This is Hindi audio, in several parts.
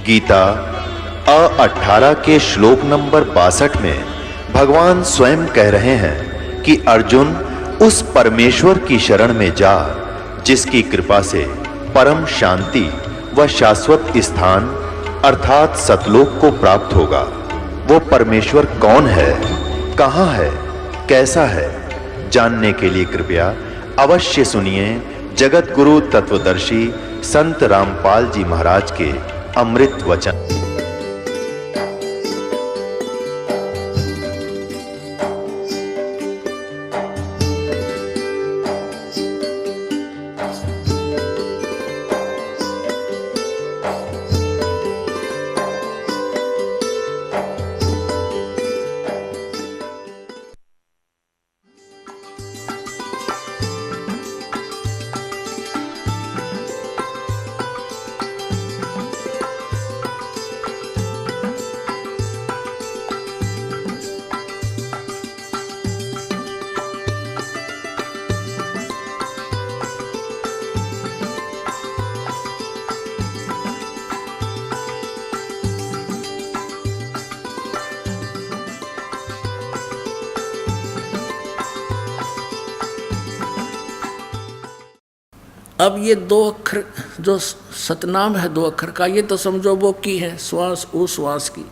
गीता 18 के श्लोक नंबर 62 में भगवान स्वयं कह रहे हैं कि अर्जुन उस परमेश्वर की शरण में जा जिसकी कृपा से परम शांति व शाश्वत स्थान अर्थात सतलोक को प्राप्त होगा। वो परमेश्वर कौन है, कहां है, कैसा है, जानने के लिए कृपया अवश्य सुनिए जगत गुरु तत्वदर्शी संत रामपाल जी महाराज के अमृत वचन। अब ये दो अक्षर जो सतनाम है दो अक्षर का, ये तो समझो बोकी है, श्वास उश्वास की।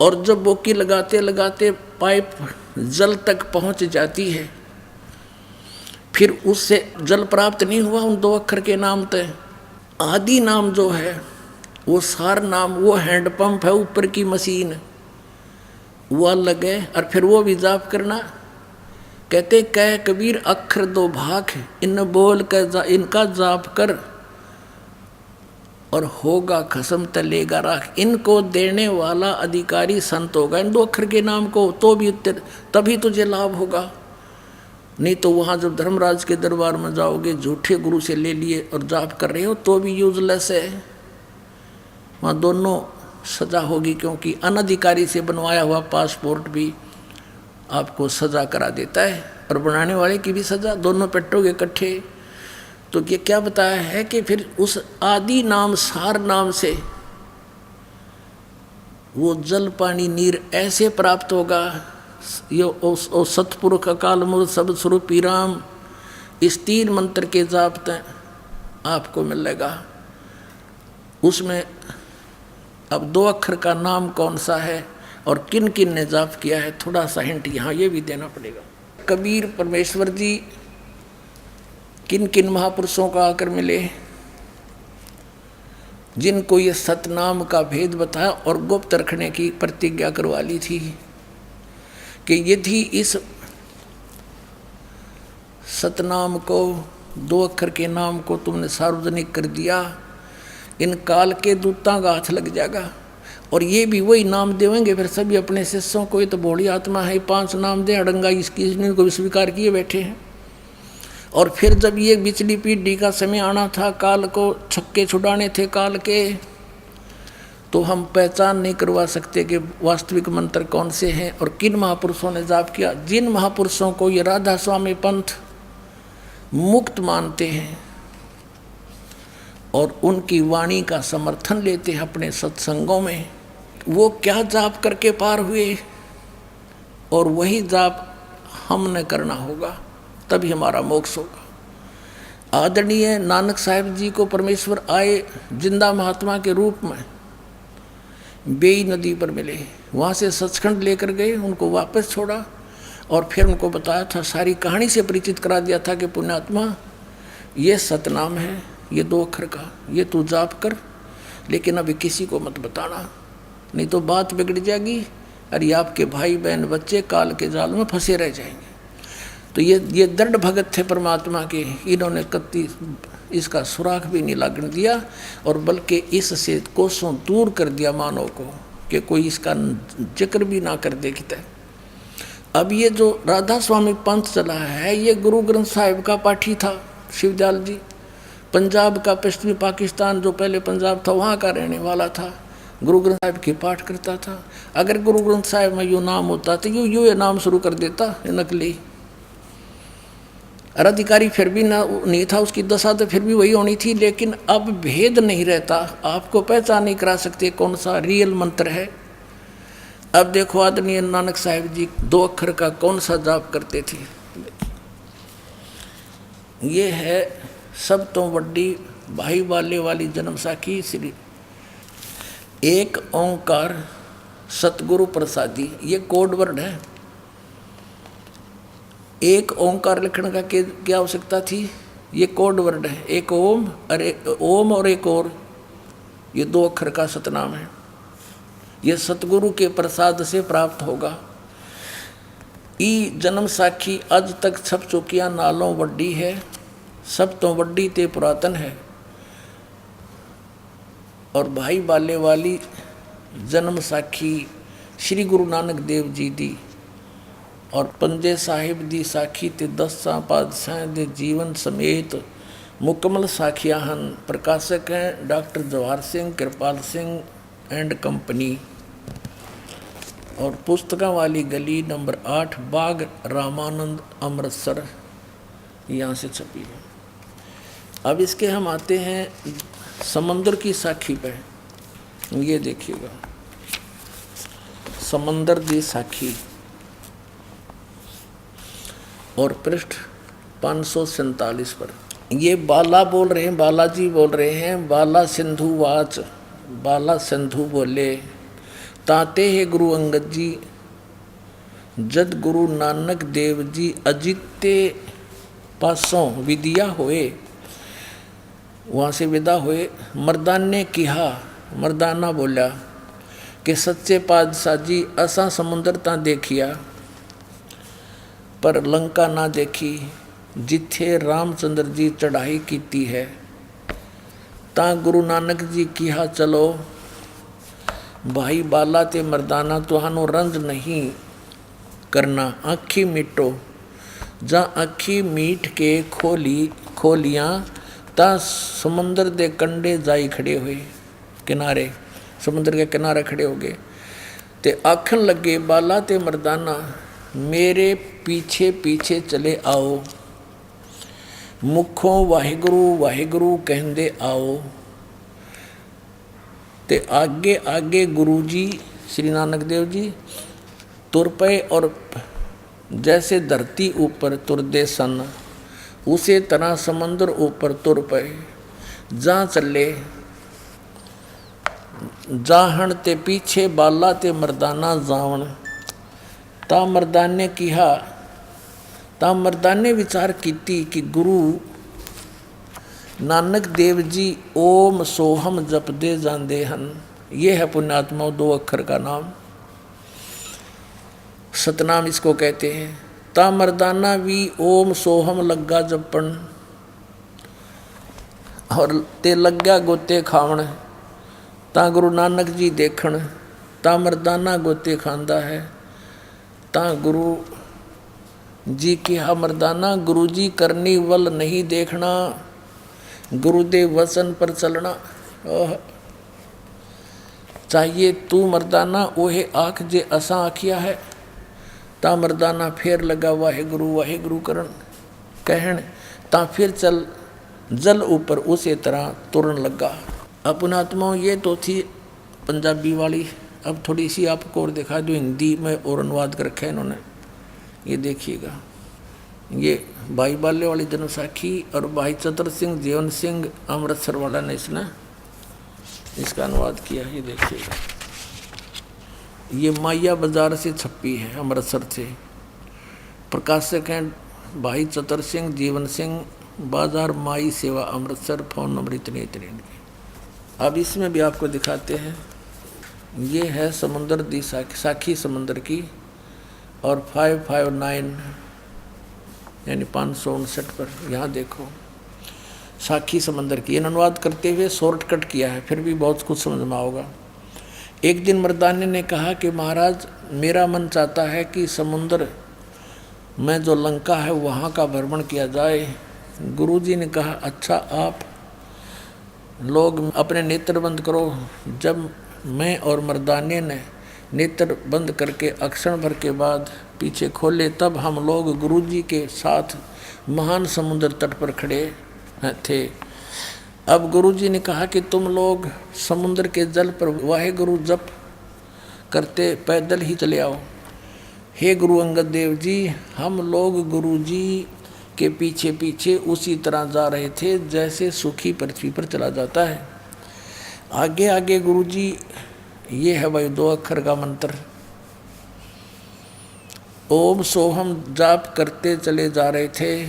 और जब बोकी लगाते लगाते पाइप जल तक पहुंच जाती है, फिर उससे जल प्राप्त नहीं हुआ उन दो अक्षर के नाम तय। आदि नाम जो है वो सार नाम, वो हैंडपंप है, ऊपर की मशीन, वो अलग है। और फिर वो भी जाप करना। कहते कह कबीर अक्षर दो भाग, इन बोल कर इनका जाप कर और होगा खसम तलेगा राख। इनको देने वाला अधिकारी संत होगा, इन दो अक्षर के नाम को, तो भी तभी तुझे लाभ होगा। नहीं तो वहाँ जब धर्मराज के दरबार में जाओगे, झूठे गुरु से ले लिए और जाप कर रहे हो तो भी यूजलेस है। वहाँ दोनों सजा होगी, क्योंकि अनधिकारी से बनवाया हुआ पासपोर्ट भी आपको सजा करा देता है और बनाने वाले की भी सजा, दोनों पेटोगे इकट्ठे। तो ये क्या बताया है कि फिर उस आदि नाम सार नाम से वो जल पानी नीर ऐसे प्राप्त होगा। ये ओ सतपुरुष अकाल मूर्त सब स्वरूपी राम, इस 3 मंत्र के जाप आपको मिलेगा। उसमें अब 2 अक्षर का नाम कौन सा है और किन किन ने जाप किया है, थोड़ा सा हिंट यहाँ ये भी देना पड़ेगा। कबीर परमेश्वर जी किन किन महापुरुषों का आकर मिले, जिनको ये सतनाम का भेद बताया और गुप्त रखने की प्रतिज्ञा करवा ली थी कि यदि इस सतनाम को 2 अक्षर के नाम को तुमने सार्वजनिक कर दिया, इन काल के दूतां का हाथ लग जाएगा। और ये भी वही नाम देवेंगे फिर सभी अपने शिष्यों को। ये तो भोली आत्मा है, 5 नाम दे अड़ंगा, इसकी को भी स्वीकार किए बैठे हैं। और फिर जब ये बिचली पीढ़ी का समय आना था, काल को छक्के छुड़ाने थे काल के, तो हम पहचान नहीं करवा सकते कि वास्तविक मंत्र कौन से हैं और किन महापुरुषों ने जाप किया। जिन महापुरुषों को ये राधा स्वामी पंथ मुक्त मानते हैं और उनकी वाणी का समर्थन लेते हैं अपने सत्संगों में, वो क्या जाप करके पार हुए, और वही जाप हमने करना होगा, तभी हमारा मोक्ष होगा। आदरणीय नानक साहिब जी को परमेश्वर आए जिंदा महात्मा के रूप में बेई नदी पर मिले, वहाँ से सचखंड लेकर गए, उनको वापस छोड़ा और फिर उनको बताया था, सारी कहानी से परिचित करा दिया था कि पुण्यात्मा ये सतनाम है, ये 2 अक्षर का, ये तू जाप कर, लेकिन अभी किसी को मत बताना, नहीं तो बात बिगड़ जाएगी और ये आपके भाई बहन बच्चे काल के जाल में फंसे रह जाएंगे। तो ये दृढ़ भगत थे परमात्मा के, इन्होंने कत्ती इसका सुराख भी नहीं लगने दिया और बल्कि इससे कोसों दूर कर दिया मानव को कि कोई इसका जिक्र भी ना कर दे। अब ये जो राधा स्वामी पंथ चला है, ये गुरु ग्रंथ साहिब का पाठी था शिवदयाल जी, पंजाब का, पश्चिमी पाकिस्तान जो पहले पंजाब था वहाँ का रहने वाला था, गुरु ग्रंथ साहिब के पाठ करता था। अगर गुरु ग्रंथ साहिब में यूँ नाम होता तो यूँ ये नाम शुरू कर देता, ये नकली। और अधिकारी फिर भी ना नहीं था, उसकी दशा तो फिर भी वही होनी थी। लेकिन अब भेद नहीं रहता, आपको पहचान नहीं करा सकते कौन सा रियल मंत्र है। अब देखो आदरणीय नानक साहिब जी 2 अक्षर का कौन सा जाप करते थे। ये है सब तो बड़ी भाई वाले वाली जन्म साखी श्री एक ओंकार सतगुरु प्रसादी। ये कोड वर्ड है। एक ओंकार लिखने का क्या आवश्यकता थी? ये कोड वर्ड है। एक ओम और एक और, ये 2 अक्षर का सतनाम है। ये सतगुरु के प्रसाद से प्राप्त होगा। ई जन्म साखी अज तक छप चुकिया नालों वड्डी है, सब तो वड्डी ते पुरातन है। और भाई बाले वाली जन्म साखी श्री गुरु नानक देव जी दी और पंजे साहिब दी साखी ते 10 पातशाह दे जीवन समेत मुकम्मल साखियां हन। प्रकाशक हैं doctor Jawahar Singh Kripal Singh and company. और पुस्तकों वाली गली नंबर 8 बाग रामानंद अमृतसर, यहाँ से छपी है। अब इसके हम आते हैं समंदर की साखी पे। ये देखिएगा समंदर दी साखी और पृष्ठ 547 पर। ये बाला बोल रहे हैं, बालाजी बोल रहे हैं। बाला सिंधु वाच, बाला सिंधु बोले ताते है गुरु अंगद जी, जद गुरु नानक देव जी अजिते पासों विदिया होए। वहाँ से विदा हुए। मर्दान ने कहा, मर्दाना बोला कि सच्चे पातशाह जी असा समुंदर ता देखिया पर लंका ना देखी, जिथे रामचंद्र जी चढ़ाई कीती है। ता गुरु नानक जी कहा चलो भाई बाला ते मर्दाना तुहानू रंज नहीं करना, आँखी मीटो। जा आँखी मीट के खोलियाँ ता समुंदर दे कंडे जाई खड़े हुए, किनारे समुद्र के किनारे खड़े हो गए। ते आखन लगे बाला ते मर्दाना मेरे पीछे पीछे चले आओ, मुखों वाहिगुरु वाहिगुरु कहंदे आओ। ते आगे आगे गुरु जी श्री नानक देव जी तुर पे और जैसे धरती ऊपर तुरदे सन उसे तरह समंदर ऊपर तुर पे। जा चले जाहन ते पीछे बाला ते मर्दाना जावन। ता मर्दाने कहा, ता मर्दाने विचार कीती कि गुरु नानक देव जी ओम सोहम जपदे जांदे हन। ये है पुण्यात्मा 2 अक्षर का नाम, सतनाम इसको कहते हैं। ता मर्दाना भी ओम सोहम लग्गा जपन और ते लग्या गोते खावन। ता गुरु नानक जी देखण, ता मर्दाना गोते खांदा है। ता गुरु जी कहा मर्दाना गुरु जी करनी वल नहीं देखना, गुरुदेव वचन पर चलना चाहिए। तू मर्दाना ओहे आँख जे असा आखिया है। ता मर्दाना फेर लगा वाहिगुरु करन कहन। ता फिर चल जल ऊपर उसी तरह तुरन लगा। अपनात्माओं ये तो थी पंजाबी वाली। अब थोड़ी सी आपको और दिखा दो हिंदी में और अनुवाद कर रखा है इन्होंने। ये देखिएगा, ये भाई बाले वाली जनसाखी और भाई चतर सिंह जीवन सिंह अमृतसर वाला ने इसका अनुवाद किया। ये देखिएगा, ये माया बाजार से छपी है, अमृतसर से। प्रकाशक हैं भाई चतर सिंह जीवन सिंह, बाजार माई सेवा अमृतसर, फ़ोन नंबर इतने इतने। अब इसमें भी आपको दिखाते हैं। ये है समुंदर दी साखी समुंदर की और 559 यानी 559 पर यहाँ देखो साखी समंदर की। अनुवाद करते हुए शॉर्टकट किया है, फिर भी बहुत कुछ समझ में आओगा। एक दिन मर्दाने ने कहा कि महाराज मेरा मन चाहता है कि समुंदर में जो लंका है वहाँ का भ्रमण किया जाए। गुरुजी ने कहा अच्छा आप लोग अपने नेत्र बंद करो। जब मैं और मर्दाने ने नेत्र बंद करके अक्षण भर के बाद पीछे खोले, तब हम लोग गुरुजी के साथ महान समुद्र तट पर खड़े थे। अब गुरुजी ने कहा कि तुम लोग समुद्र के जल पर वाहेगुरु जप करते पैदल ही चले आओ। हे गुरु अंगद देव जी, हम लोग गुरुजी के पीछे पीछे उसी तरह जा रहे थे जैसे सुखी पृथ्वी पर चला जाता है। आगे आगे गुरुजी, ये है भाई 2 अक्षर का मंत्र, ओम सोहम जाप करते चले जा रहे थे।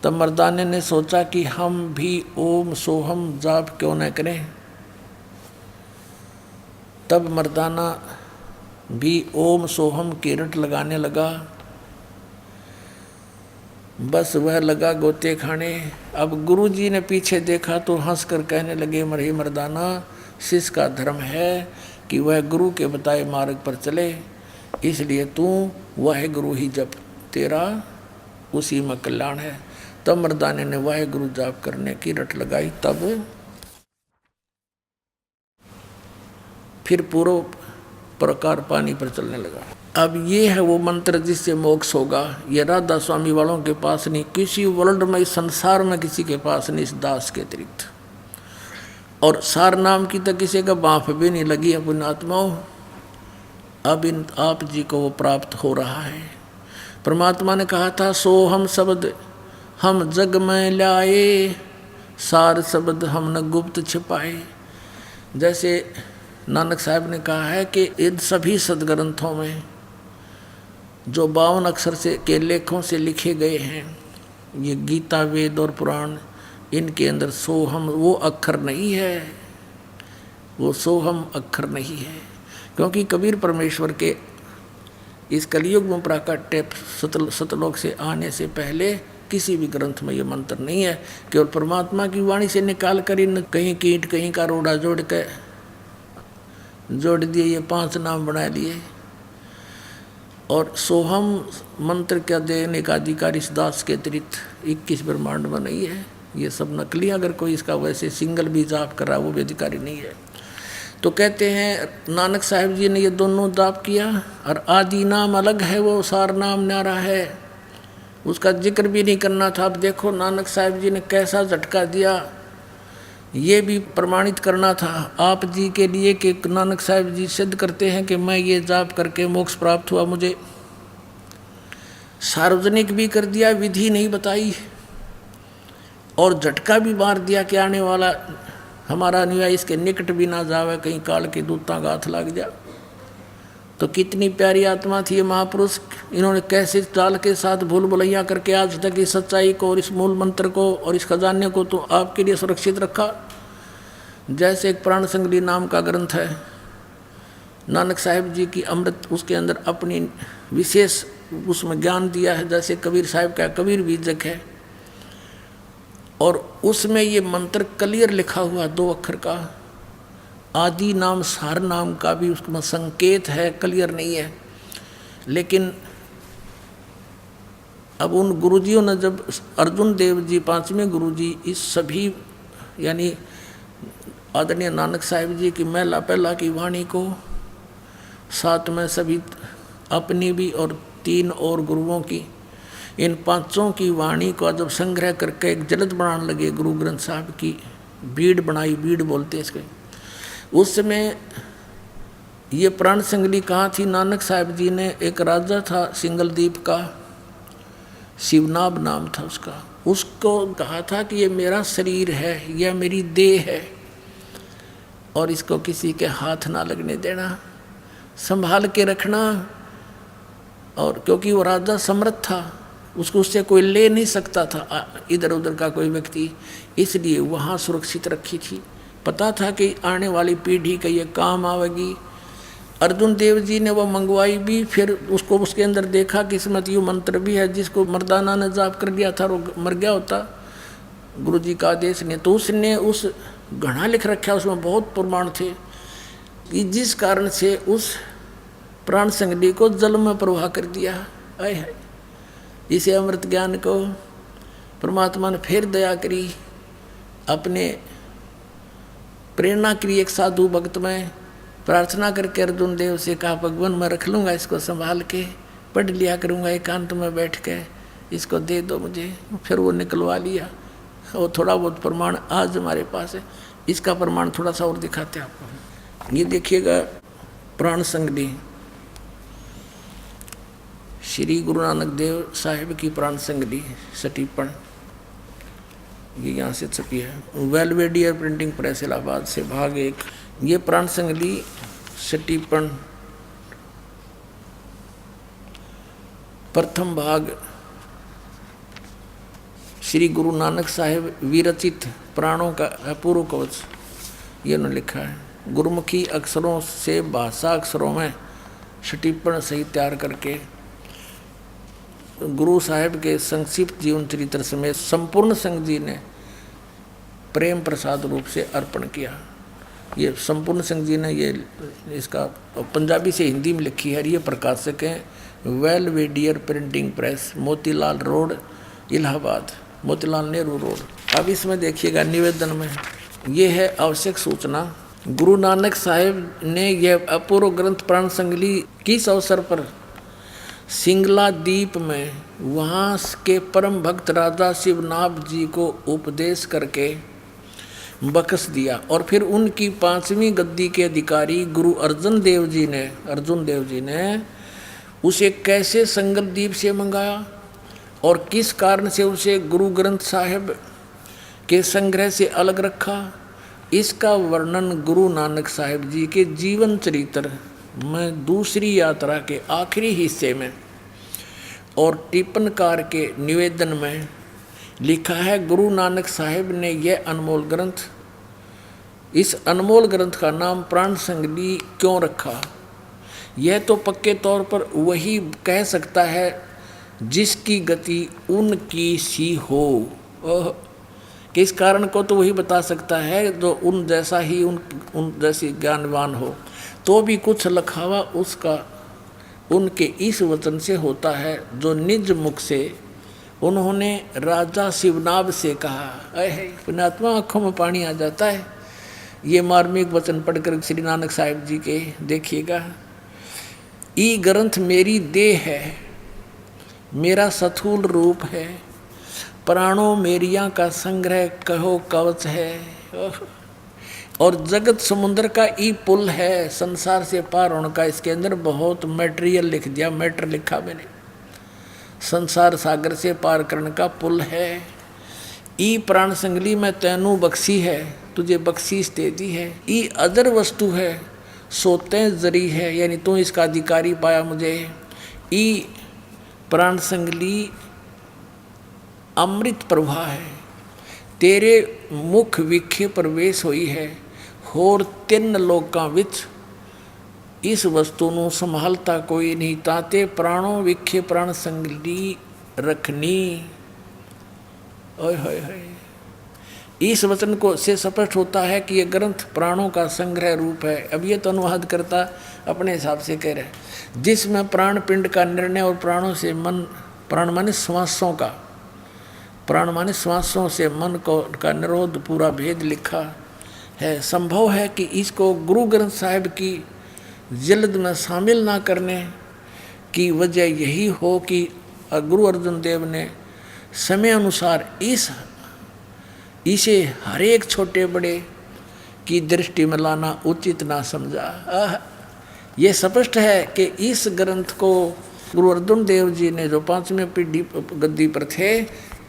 तब मर्दाने ने सोचा कि हम भी ओम सोहम जाप क्यों न करें। तब मर्दाना भी ओम सोहम की रट लगाने लगा। बस वह लगा गोते खाने। अब गुरुजी ने पीछे देखा तो हंसकर कहने लगे, मरे मर्दाना, शिष्य का धर्म है कि वह गुरु के बताए मार्ग पर चले, इसलिए तू वह गुरु ही जप, तेरा उसी में कल्याण है। तब मर्दाने ने वह गुरु जाप करने की रट लगाई। तब फिर पूर्व प्रकार पानी पर चलने लगा। अब ये है वो मंत्र जिससे मोक्ष होगा। ये राधा स्वामी वालों के पास नहीं, किसी वर्ल्ड में, इस संसार में किसी के पास नहीं, इस दास के अतिरिक्त। और सार नाम की तो किसी का बाँफ भी नहीं लगी है पुण्यात्माओं। अब इन आप जी को वो प्राप्त हो रहा है। परमात्मा ने कहा था, सो हम शब्द हम जग में लाए, सार शब्द हमने गुप्त छिपाए। जैसे नानक साहब ने कहा है कि इन सभी सदग्रंथों में जो 52 अक्षर से के लेखों से लिखे गए हैं, ये गीता, वेद और पुराण, इनके अंदर सोहम वो अक्षर नहीं है, वो सोहम अक्षर नहीं है। क्योंकि कबीर परमेश्वर के इस कलयुग में प्राकट्य सतलोक से आने से पहले किसी भी ग्रंथ में ये मंत्र नहीं है। केवल परमात्मा की वाणी से निकाल कर इन कहीं कीट कहीं का रोड़ा जोड़ दिए, ये 5 नाम बना लिए। और सोहम मंत्र का देने का अधिकार इस दास के अतिरिक्त 21 ब्रह्मांड में नहीं है। ये सब नकली, अगर कोई इसका वैसे सिंगल भी जाप कर रहा वो भी अधिकारी नहीं है। तो कहते हैं नानक साहिब जी ने ये दोनों जाप किया। और आदि नाम अलग है, वो सार नाम न्यारा है, उसका जिक्र भी नहीं करना था। अब देखो नानक साहिब जी ने कैसा झटका दिया, ये भी प्रमाणित करना था आप जी के लिए कि नानक साहिब जी सिद्ध करते हैं कि मैं ये जाप करके मोक्ष प्राप्त हुआ। मुझे सार्वजनिक भी कर दिया, विधि नहीं बताई, और झटका भी मार दिया कि आने वाला हमारा अनुयायी इसके निकट भी ना जावे, कहीं काल के दूतां का हाथ लग जा। तो कितनी प्यारी आत्मा थी ये महापुरुष। इन्होंने कैसे चाल के साथ भूल भुलैया करके आज तक इस सच्चाई को और इस मूल मंत्र को और इस खजाने को तो आपके लिए सुरक्षित रखा। जैसे एक प्राण संगली नाम का ग्रंथ है, नानक साहिब जी की अमृत, उसके अंदर अपनी विशेष उसमें ज्ञान दिया है। जैसे कबीर साहिब का कबीर बीजक है, और उसमें ये मंत्र क्लियर लिखा हुआ 2 अक्षर का। आदि नाम सार नाम का भी उसमें संकेत है, क्लियर नहीं है। लेकिन अब उन गुरुजियों ने, जब अर्जुन देव जी 5वें गुरुजी इस सभी यानी आदरणीय नानक साहिब जी की महिला पहला की वाणी को, साथ में सभी अपनी भी और 3 और गुरुओं की, इन 5 की वाणी को जब संग्रह करके एक जलद बनाने लगे, गुरु ग्रंथ साहब की बीड़ बनाई, बीड़ बोलते हैं इसके। उस समय ये प्राण संगली कहाँ थी? नानक साहिब जी ने, एक राजा था सिंगलदीप का, शिवनाभ नाम था उसका, उसको कहा था कि ये मेरा शरीर है, यह मेरी देह है, और इसको किसी के हाथ ना लगने देना, संभाल के रखना। और क्योंकि वो राजा समर्थ था, उसको उससे कोई ले नहीं सकता था इधर उधर का कोई व्यक्ति, इसलिए वहाँ सुरक्षित रखी थी। पता था कि आने वाली पीढ़ी का ये काम आवेगी। अर्जुन देव जी ने वो मंगवाई भी, फिर उसको उसके अंदर देखा किस्मत यू मंत्र भी है, जिसको मर्दाना ने जाप कर दिया था, वो मर गया होता गुरु जी का आदेश ने। तो उसने उस घड़ा लिख रखा, उसमें बहुत प्रमाण थे कि जिस कारण से उस प्राण संगली को जल में प्रवाह कर दिया। आए है इसे अमृत ज्ञान को परमात्मा ने फिर दया करी, अपने प्रेरणा करी एक साधु भक्त में, प्रार्थना करके अर्जुन देव से कहा, भगवान मैं रख लूँगा इसको संभाल के, पढ़ लिया करूँगा एकांत में बैठ के, इसको दे दो मुझे। फिर वो निकलवा लिया। वो थोड़ा बहुत प्रमाण आज हमारे पास है। इसका प्रमाण थोड़ा सा और दिखाते हैं आपको। ये देखिएगा प्राण संगली, श्री गुरु नानक देव साहिब की प्राण संगली सटीपण, ये यहाँ से छपी है वेलवेडियर प्रिंटिंग प्रेस इलाहाबाद से, भाग 1। ये प्राण संगली सटीपण प्रथम भाग श्री गुरु नानक साहिब विरचित प्राणों का अपूर्व कवच, ये उन्होंने लिखा है। गुरुमुखी अक्षरों से भाषा अक्षरों में सटीपण सही तैयार करके गुरु साहिब के संक्षिप्त जीवन चरित्र समेत संपूर्ण संघ जी ने प्रेम प्रसाद रूप से अर्पण किया। ये संपूर्ण संघ जी ने ये इसका पंजाबी से हिंदी में लिखी है। ये प्रकाशक हैं Belvedere printing press, Motilal road Allahabad, Motilal Nehru road. अब इसमें देखिएगा निवेदन में ये है आवश्यक सूचना। गुरु नानक साहिब ने यह अपूर्व ग्रंथ प्राण संगली किस अवसर पर सिंगला द्वीप में वहाँ के परम भक्त राजा शिवनाभ जी को उपदेश करके बख्श दिया, और फिर उनकी 5वीं गद्दी के अधिकारी गुरु अर्जुन देव जी ने उसे कैसे संगल द्वीप से मंगाया और किस कारण से उसे गुरु ग्रंथ साहिब के संग्रह से अलग रखा, इसका वर्णन गुरु नानक साहिब जी के जीवन चरित्र में दूसरी यात्रा के आखिरी हिस्से में और टिप्पणकार के निवेदन में लिखा है। गुरु नानक साहिब ने यह अनमोल ग्रंथ, इस अनमोल ग्रंथ का नाम प्राण संगली क्यों रखा, यह तो पक्के तौर पर वही कह सकता है जिसकी गति उनकी सी हो। किस कारण को तो वही बता सकता है जो उन जैसा ही उन जैसी ज्ञानवान हो। तो भी कुछ लखावा उसका उनके इस वचन से होता है जो निज मुख से उन्होंने राजा शिवनाभ से कहा। पुण्यात्मा आँखों में पानी आ जाता है ये मार्मिक वचन पढ़कर श्री नानक साहिब जी के। देखिएगा, ई ग्रंथ मेरी देह है, मेरा स्थूल रूप है, प्राणों मेरिया का संग्रह कहो कवच है, और जगत समुद्र का ई पुल है, संसार से पार होने का। इसके अंदर बहुत मटेरियल लिख दिया, मैटर लिखा मैंने। संसार सागर से पार करने का पुल है। ई प्राण संगली में तैनू बख्शी है, तुझे बख्शीश दे दी है। ई अदर वस्तु है, सोते जरी है, यानी तू इसका अधिकारी पाया मुझे। ई प्राण संगली अमृत प्रभा है, तेरे मुख विखे प्रवेश हुई है, होर 3 लोकां विच इस वस्तु ਨੂੰ संभालता कोई नहीं, ताते प्राणों विखे प्राण संगली रखनी। ओए होए होए, इस वचन को से स्पष्ट होता है कि यह ग्रंथ प्राणों का संग्रह रूप है। अब ये तो अनुवाद करता अपने हिसाब से कह रहे हैं, जिसमें प्राण पिंड का निर्णय और प्राणों से मन, प्राण माने श्वासों का, प्राण माने श्वासों से मन को का निरोध पूरा भेद लिखा है। संभव है कि इसको गुरु ग्रंथ साहिब की जल्द में शामिल ना करने की वजह यही हो कि गुरु अर्जुन देव ने समय अनुसार इसे हर एक छोटे बड़े की दृष्टि में लाना उचित ना समझा। ये स्पष्ट है कि इस ग्रंथ को गुरु अर्जुन देव जी ने जो 5वें पीढ़ी गद्दी पर थे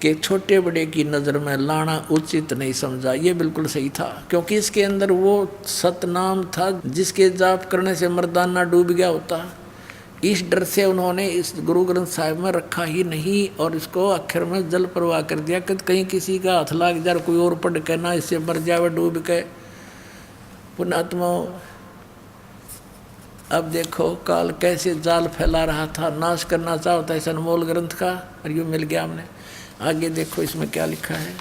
कि छोटे बड़े की नज़र में लाना उचित नहीं समझा। ये बिल्कुल सही था, क्योंकि इसके अंदर वो सतनाम था जिसके जाप करने से मर्दाना डूब गया होता। इस डर से उन्होंने इस गुरु ग्रंथ साहिब में रखा ही नहीं और इसको आखिर में जल प्रवाह कर दिया कि कहीं किसी का हाथ लाग जाए, कोई और पढ़ के ना इससे मर जावे डूब के। पुण्यात्मा, अब देखो काल कैसे जाल फैला रहा था, नाश करना चाहता इस अनमोल ग्रंथ का, और यूँ मिल गया हमने। आगे देखो इसमें क्या लिखा है।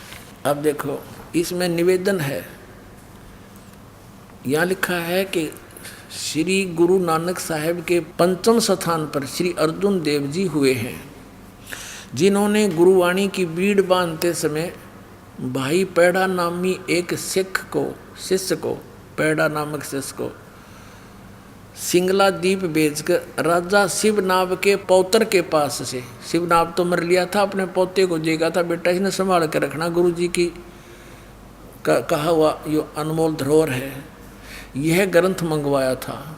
अब देखो इसमें निवेदन है, यहाँ लिखा है कि श्री गुरु नानक साहिब के 5वें स्थान पर श्री अर्जुन देव जी हुए हैं, जिन्होंने गुरुवाणी की बीड़ बांधते समय भाई पैड़ा नामी एक शिष्य को, पैड़ा नामक शिष्य को सिंगला द्वीप बेचकर राजा शिवनाभ के पौत्र के पास से, शिवनाभ तो मर लिया था, अपने पोते को देगा था, बेटा इसने संभाल कर रखना, गुरु जी की कहा हुआ यो अनमोल धरोहर है, यह ग्रंथ मंगवाया था।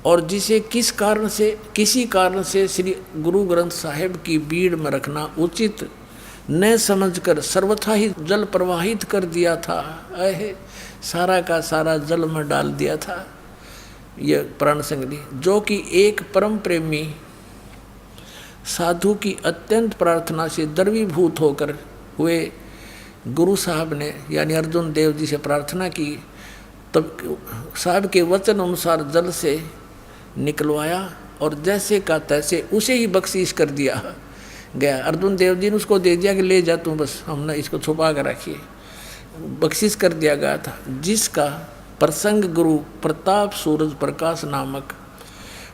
और जिसे किसी कारण से श्री गुरु ग्रंथ साहिब की बीड़ में रखना उचित न समझकर सर्वथा ही जल प्रवाहित कर दिया था। सारा का सारा जल में डाल दिया था ये प्राण संगली, जो कि एक परम प्रेमी साधु की अत्यंत प्रार्थना से द्रवीभूत होकर हुए गुरु साहब ने यानी अर्जुन देव जी से प्रार्थना की, तब साहब के वचन अनुसार जल से निकलवाया और जैसे का तैसे उसे ही बख्शीश कर दिया गया। अर्जुन देव जी ने उसको दे दिया कि ले जा तू, बस हमने इसको छुपा कर रखिए, बख्शीश कर दिया गया था। जिसका प्रसंग गुरु प्रताप सूरज प्रकाश नामक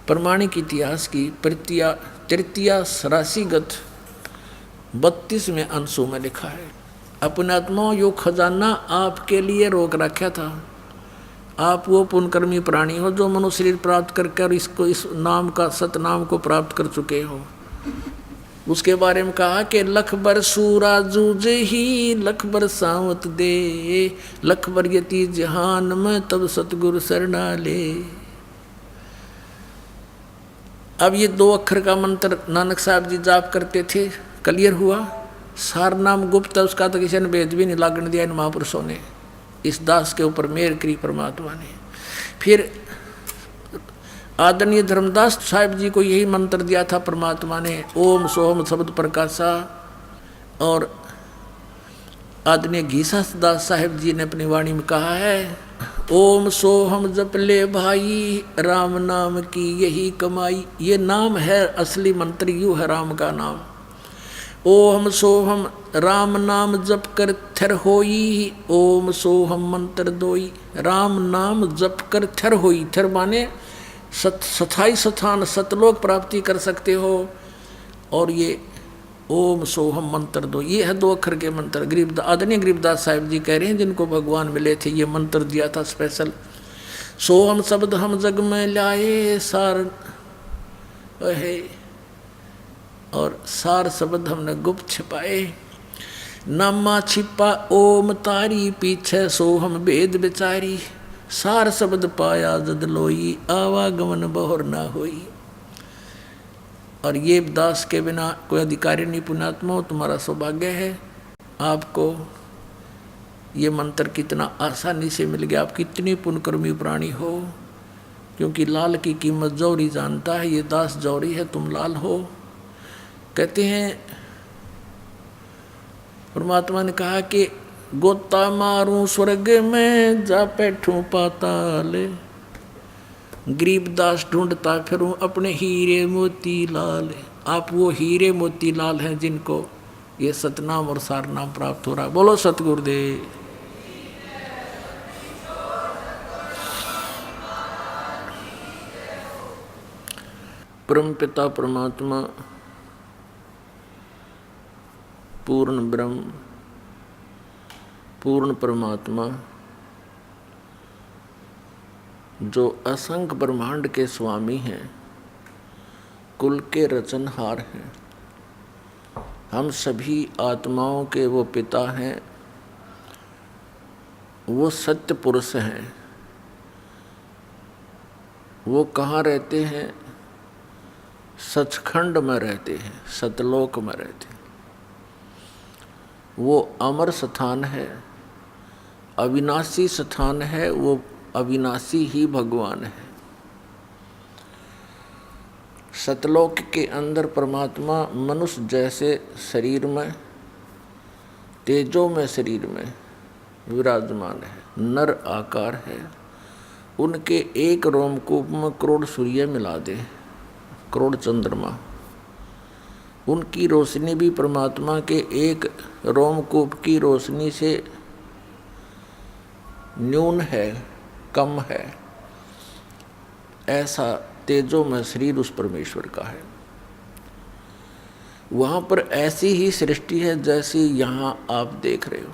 प्रमाणिक इतिहास की तृतीया राशिगत 32वें अंशों में लिखा है। अपने आत्माओं यो खजाना आपके लिए रोक रखा था। आप वो पुण्यकर्मी प्राणी हो जो मनुष्य शरीर प्राप्त करके और इस नाम का सतनाम को प्राप्त कर चुके हो। उसके बारे में कहा कि लख बर सूरा जूझ ही लख बर सावत दे, लख बर यति जहान में तब सतगुरु शरणा ले। अब ये 2 अक्षर का मंत्र नानक साहब जी जाप करते थे, क्लियर हुआ। सार नाम गुप्त है, उसका तो किसी ने वेद भी नहीं लागण दिया इन महापुरुषों ने, इस दास के ऊपर मेहर करी परमात्मा ने। फिर आदरणीय धर्मदास साहिब जी को यही मंत्र दिया था परमात्मा ने, ओम सोहम शब्द प्रकाशा। और आदरणीय घीसा दास साहिब जी ने अपनी वाणी में कहा है, ओम सोहम जप ले भाई राम नाम की यही कमाई। ये नाम है असली मंत्र, यू है राम का नाम। ओम सोहम राम नाम जप कर थर होई, ओम सोहम मंत्र दोई। राम नाम जप कर थर होई, थर माने स्थाई स्थान सतलोक प्राप्ति कर सकते हो। और ये ओम सोहम मंत्र दो, ये है 2 अक्षर के मंत्र। आदरणीय गरीबदास साहिब जी कह रहे हैं जिनको भगवान मिले थे, ये मंत्र दिया था स्पेशल। सोहम शब्द हम जग में लाए सार है, और सार शब्द हमने गुप्त छिपाए। नामा छिपा ओम तारी, पीछे सोहम वेद विचारी। सार शब्द पाया जद लोई, आवागमन बहुर ना होई। और ये दास के बिना कोई अधिकारी नहीं पुण्यात्मा, तुम्हारा सौभाग्य है। आपको ये मंत्र कितना आसानी से मिल गया, आप कितनी पुण्यकर्मी प्राणी हो, क्योंकि लाल की कीमत जौहरी जानता है। ये दास जौहरी है, तुम लाल हो। कहते हैं परमात्मा ने कहा कि गोता मारूं स्वर्ग में जा बैठूं पाताल, गरीबदास ढूंढता फिरूं अपने हीरे मोती लाल। आप वो हीरे मोती लाल हैं जिनको ये सतनाम और सारनाम प्राप्त हो रहा। बोलो सतगुरुदेव। परम पिता परमात्मा पूर्ण ब्रह्म पूर्ण परमात्मा जो असंख्य ब्रह्मांड के स्वामी हैं, कुल के रचनहार हैं, हम सभी आत्माओं के वो पिता हैं, वो सत्य पुरुष हैं। वो कहाँ रहते हैं? सचखंड में रहते हैं, सतलोक में रहते हैं। वो अमर स्थान है, अविनाशी स्थान है, वो अविनाशी ही भगवान है। सतलोक के अंदर परमात्मा मनुष्य जैसे शरीर में, तेजो में शरीर में विराजमान है, नर आकार है। उनके एक रोमकूप में करोड़ सूर्य मिला दे, करोड़ चंद्रमा। उनकी रोशनी भी परमात्मा के एक रोमकूप की रोशनी से न्यून है, कम है। ऐसा तेजो में शरीर उस परमेश्वर का है। वहाँ पर ऐसी ही सृष्टि है जैसी यहाँ आप देख रहे हो,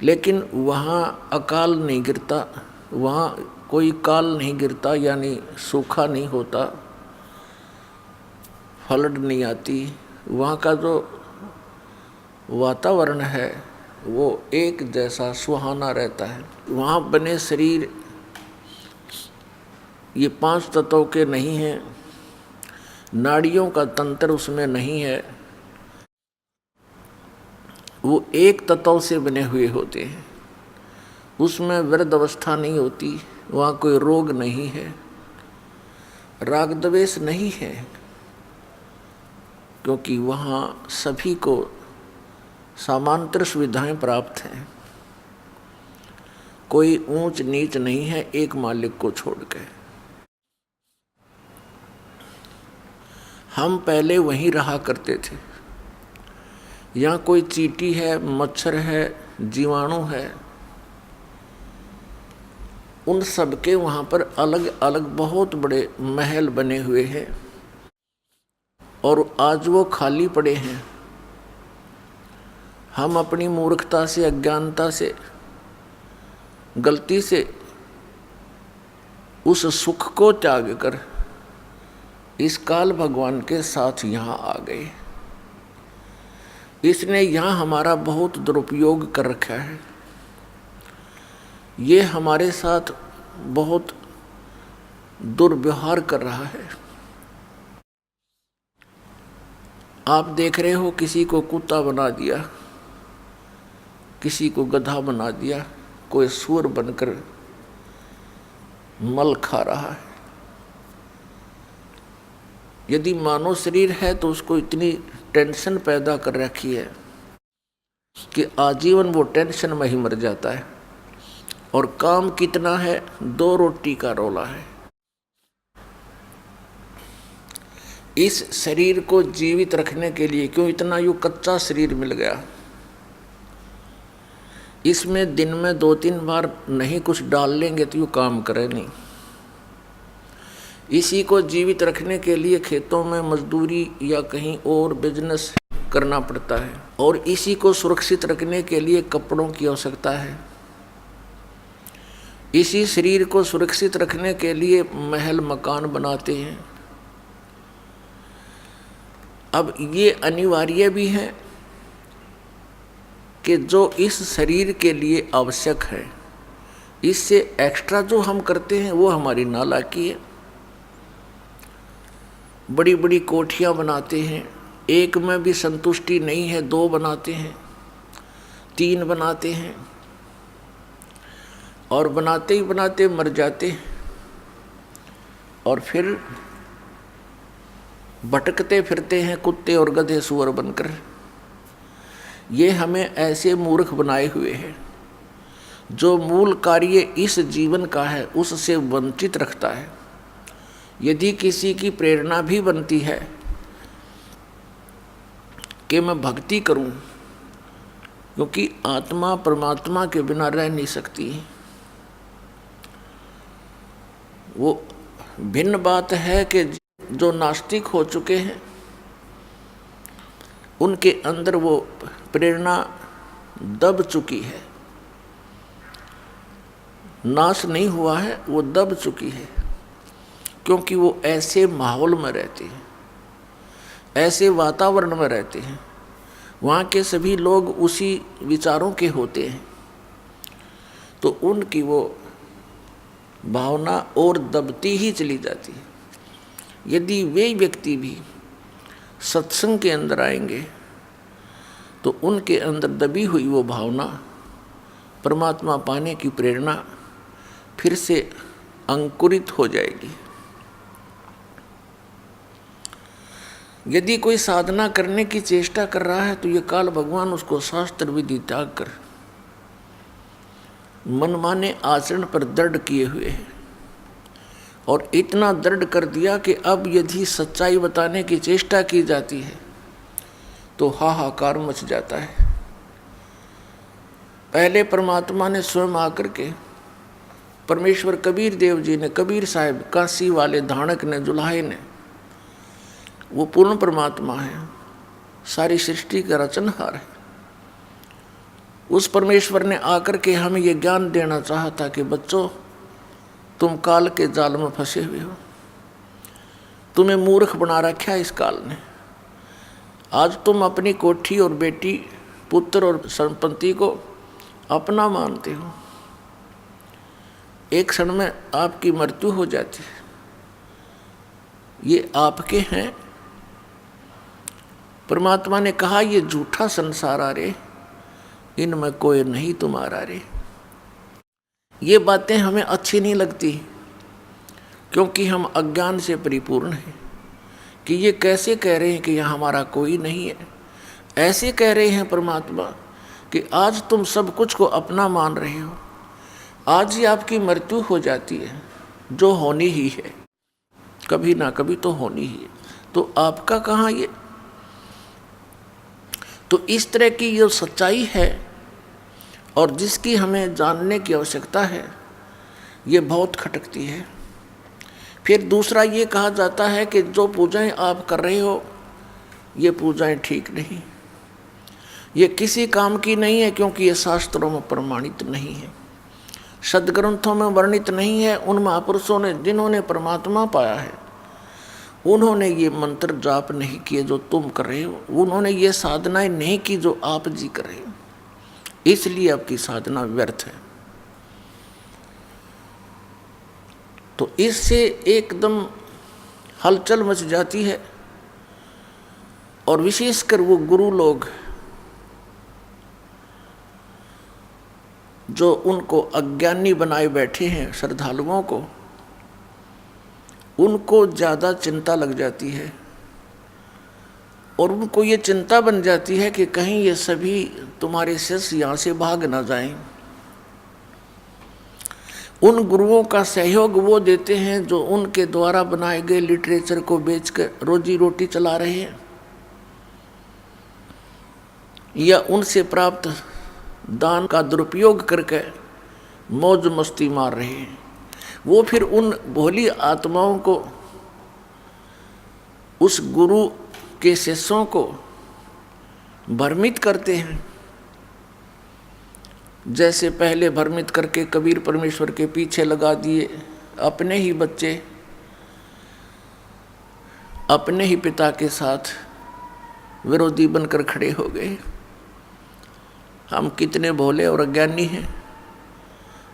लेकिन वहाँ अकाल नहीं गिरता, वहाँ कोई काल नहीं गिरता, यानी सूखा नहीं होता, फ्लड नहीं आती। वहाँ का जो वातावरण है वो एक जैसा सुहाना रहता है। वहाँ बने शरीर ये 5 तत्वों के नहीं हैं, नाड़ियों का तंत्र उसमें नहीं है, वो एक तत्व से बने हुए होते हैं। उसमें वृद्ध अवस्था नहीं होती, वहाँ कोई रोग नहीं है, राग द्वेष नहीं है, क्योंकि वहाँ सभी को समांतर सुविधाएं प्राप्त हैं। कोई ऊंच नीच नहीं है एक मालिक को छोड़ के। हम पहले वहीं रहा करते थे। यहाँ कोई चींटी है, मच्छर है, जीवाणु है, उन सब के वहाँ पर अलग अलग बहुत बड़े महल बने हुए हैं और आज वो खाली पड़े हैं। हम अपनी मूर्खता से, अज्ञानता से, गलती से उस सुख को त्याग कर इस काल भगवान के साथ यहाँ आ गए। इसने यहाँ हमारा बहुत दुरुपयोग कर रखा है। ये हमारे साथ बहुत दुर्व्यवहार कर रहा है। आप देख रहे हो, किसी को कुत्ता बना दिया, किसी को गधा बना दिया, कोई सूअर बनकर मल खा रहा है। यदि मानव शरीर है तो उसको इतनी टेंशन पैदा कर रखी है कि आजीवन वो टेंशन में ही मर जाता है। और काम कितना है, 2 रोटी का रोला है। इस शरीर को जीवित रखने के लिए क्यों इतना यूँ कच्चा शरीर मिल गया। इसमें दिन में 2-3 बार नहीं कुछ डाल लेंगे तो यूँ काम करे नहीं। इसी को जीवित रखने के लिए खेतों में मजदूरी या कहीं और बिजनेस करना पड़ता है, और इसी को सुरक्षित रखने के लिए कपड़ों की आवश्यकता है। इसी शरीर को सुरक्षित रखने के लिए महल मकान बनाते हैं। अब ये अनिवार्य भी है कि जो इस शरीर के लिए आवश्यक है, इससे एक्स्ट्रा जो हम करते हैं वो हमारी नालायकी है। बड़ी बड़ी कोठियाँ बनाते हैं, एक में भी संतुष्टि नहीं है, 2 बनाते हैं, 3 बनाते हैं, और बनाते ही बनाते मर जाते हैं, और फिर भटकते फिरते हैं कुत्ते और गधे सुअर बनकर। ये हमें ऐसे मूर्ख बनाए हुए हैं। जो मूल कार्य इस जीवन का है उससे वंचित रखता है। यदि किसी की प्रेरणा भी बनती है कि मैं भक्ति करूं, क्योंकि आत्मा परमात्मा के बिना रह नहीं सकती। वो भिन्न बात है कि जो नास्तिक हो चुके हैं उनके अंदर वो प्रेरणा दब चुकी है, नाश नहीं हुआ है, वो दब चुकी है, क्योंकि वो ऐसे माहौल में रहते हैं, ऐसे वातावरण में रहते हैं, वहाँ के सभी लोग उसी विचारों के होते हैं, तो उनकी वो भावना और दबती ही चली जाती है। यदि वे व्यक्ति भी सत्संग के अंदर आएंगे तो उनके अंदर दबी हुई वो भावना, परमात्मा पाने की प्रेरणा फिर से अंकुरित हो जाएगी। यदि कोई साधना करने की चेष्टा कर रहा है तो ये काल भगवान उसको शास्त्र विधि त्याग कर मनमाने आचरण पर दृढ़ किए हुए हैं, और इतना दृढ़ कर दिया कि अब यदि सच्चाई बताने की चेष्टा की जाती है तो हाहाकार मच जाता है। पहले परमात्मा ने स्वयं आकर के, परमेश्वर कबीर देव जी ने, कबीर साहब, काशी वाले धाणक ने, जुलाहे ने, वो पूर्ण परमात्मा है, सारी सृष्टि का रचनहार है। उस परमेश्वर ने आकर के हमें ये ज्ञान देना चाहा था कि बच्चों, तुम काल के जाल में फंसे हुए हो। तुम्हें मूर्ख बना रखा है इस काल ने। आज तुम अपनी कोठी और बेटी, पुत्र और संपत्ति को अपना मानते हो। एक क्षण में आपकी मृत्यु हो जाती है। ये आपके हैं। परमात्मा ने कहा ये झूठा संसार आ रे, इनमें कोई नहीं तुम्हारा रे। ये बातें हमें अच्छी नहीं लगती, क्योंकि हम अज्ञान से परिपूर्ण हैं कि ये कैसे कह रहे हैं कि यहाँ हमारा कोई नहीं है। ऐसे कह रहे हैं परमात्मा कि आज तुम सब कुछ को अपना मान रहे हो, आज ही आपकी मृत्यु हो जाती है, जो होनी ही है, कभी ना कभी तो होनी ही है, तो आपका कहाँ ये। तो इस तरह की जो सच्चाई है और जिसकी हमें जानने की आवश्यकता है, ये बहुत खटकती है। फिर दूसरा ये कहा जाता है कि जो पूजाएं आप कर रहे हो ये पूजाएं ठीक नहीं, ये किसी काम की नहीं है, क्योंकि ये शास्त्रों में प्रमाणित नहीं है, सदग्रंथों में वर्णित नहीं है। उन महापुरुषों ने जिन्होंने परमात्मा पाया है, उन्होंने ये मंत्र जाप नहीं किए जो तुम कर रहे हो, उन्होंने ये साधनाएं नहीं की जो आप जी कर रहे हो, इसलिए आपकी साधना व्यर्थ है। तो इससे एकदम हलचल मच जाती है। और विशेषकर वो गुरु लोग जो उनको अज्ञानी बनाए बैठे हैं, श्रद्धालुओं को, उनको ज़्यादा चिंता लग जाती है और उनको ये चिंता बन जाती है कि कहीं ये सभी तुम्हारे शिष्य यहाँ से भाग ना जाएं। उन गुरुओं का सहयोग वो देते हैं जो उनके द्वारा बनाए गए लिटरेचर को बेचकर रोजी रोटी चला रहे हैं, या उनसे प्राप्त दान का दुरुपयोग करके मौज मस्ती मार रहे हैं। वो फिर उन भोली आत्माओं को, उस गुरु के शिष्यों को भ्रमित करते हैं। जैसे पहले भ्रमित करके कबीर परमेश्वर के पीछे लगा दिए, अपने ही बच्चे अपने ही पिता के साथ विरोधी बनकर खड़े हो गए। हम कितने भोले और अज्ञानी हैं,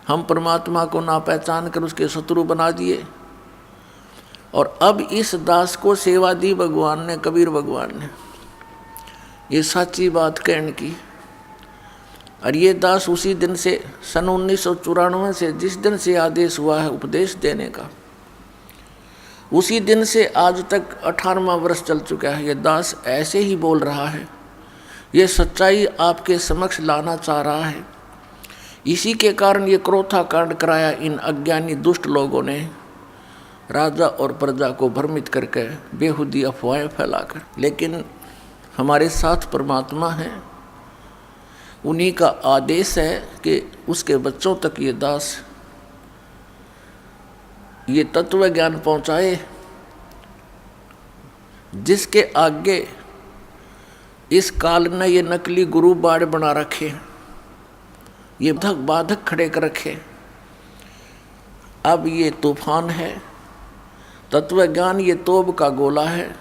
हम परमात्मा को ना पहचान कर उसके शत्रु बना दिए। और अब इस दास को सेवा दी भगवान ने, कबीर भगवान ने, ये सच्ची बात कहने की। और ये दास उसी दिन से, सन 1994 से जिस दिन से आदेश हुआ है उपदेश देने का, उसी दिन से आज तक 18वां वर्ष चल चुका है। ये दास ऐसे ही बोल रहा है, ये सच्चाई आपके समक्ष लाना चाह रहा है। इसी के कारण ये क्रोथा कांड कराया इन अज्ञानी दुष्ट लोगों ने, राजा और प्रजा को भ्रमित करके बेहुदी अफवाहें फैलाकर। लेकिन हमारे साथ परमात्मा है, उन्हीं का आदेश है कि उसके बच्चों तक ये दास ये तत्व ज्ञान पहुँचाए, जिसके आगे इस काल ने ये नकली गुरु बाड़ बना रखे, ये बाधक खड़े कर रखे। अब ये तूफान है, तत्व ज्ञान ये तोब का गोला है,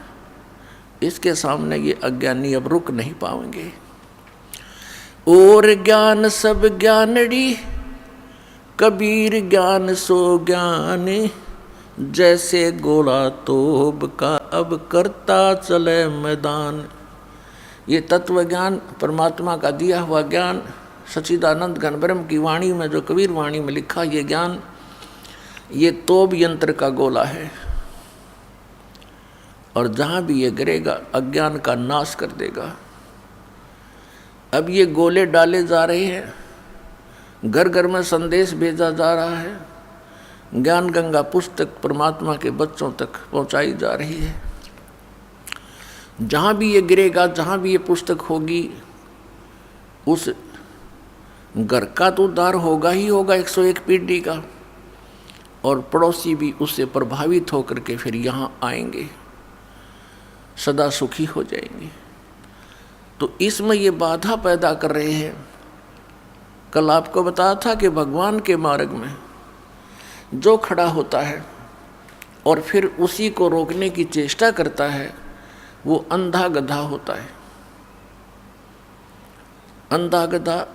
इसके सामने ये अज्ञानी अब रुक नहीं पाएंगे। और ज्ञान सब ज्ञानड़ी, कबीर ज्ञान सो ज्ञान, जैसे गोला तोब का अब करता चले मैदान। ये तत्व ज्ञान परमात्मा का दिया हुआ ज्ञान, सच्चिदानंद घन ब्रह्म की वाणी में, जो कबीर वाणी में लिखा, ये ज्ञान ये तोब यंत्र का गोला है, और जहाँ भी ये गिरेगा अज्ञान का नाश कर देगा। अब ये गोले डाले जा रहे हैं, घर घर में संदेश भेजा जा रहा है, ज्ञान गंगा पुस्तक परमात्मा के बच्चों तक पहुंचाई जा रही है। जहाँ भी ये गिरेगा, जहाँ भी ये पुस्तक होगी, उस घर का तो उद्धार होगा ही होगा 101 पीढ़ी का, और पड़ोसी भी उससे प्रभावित होकर के फिर यहाँ आएंगे, सदा सुखी हो जाएंगे। तो इसमें ये बाधा पैदा कर रहे हैं। कल आपको बताया था कि भगवान के मार्ग में जो खड़ा होता है और फिर उसी को रोकने की चेष्टा करता है वो अंधा गधा होता है। अंधा गधा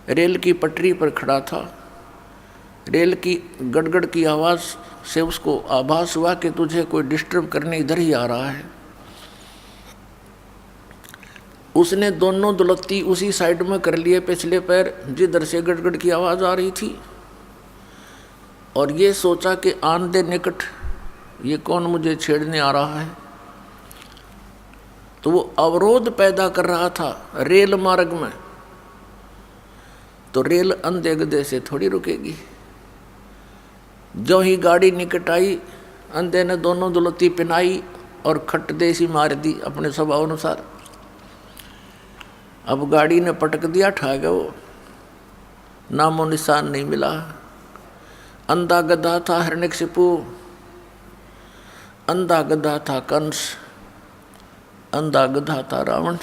रेल की पटरी पर खड़ा था। रेल की गड़गड़ की आवाज़ से उसको आभास हुआ कि तुझे कोई डिस्टर्ब करने इधर ही आ रहा है। उसने दोनों दुलत्ती उसी साइड में कर लिए पिछले पैर जिधर से गड़गड़ की आवाज़ आ रही थी, और ये सोचा कि आन दे निकट, ये कौन मुझे छेड़ने आ रहा है। तो वो अवरोध पैदा कर रहा था रेल मार्ग में, तो रेल अंधे गधे से थोड़ी रुकेगी। जो ही गाड़ी निकट आई, अंधे ने दोनों दुलत्ती पिनाई और खट देसी मार दी अपने स्वभाव अनुसार। अब गाड़ी ने पटक दिया, ठा गया वो, नामो निशान नहीं मिला। अंधा गधा था हिरण्यकशिपु, अंधा गधा था कंस, अंधा गधा था रावण,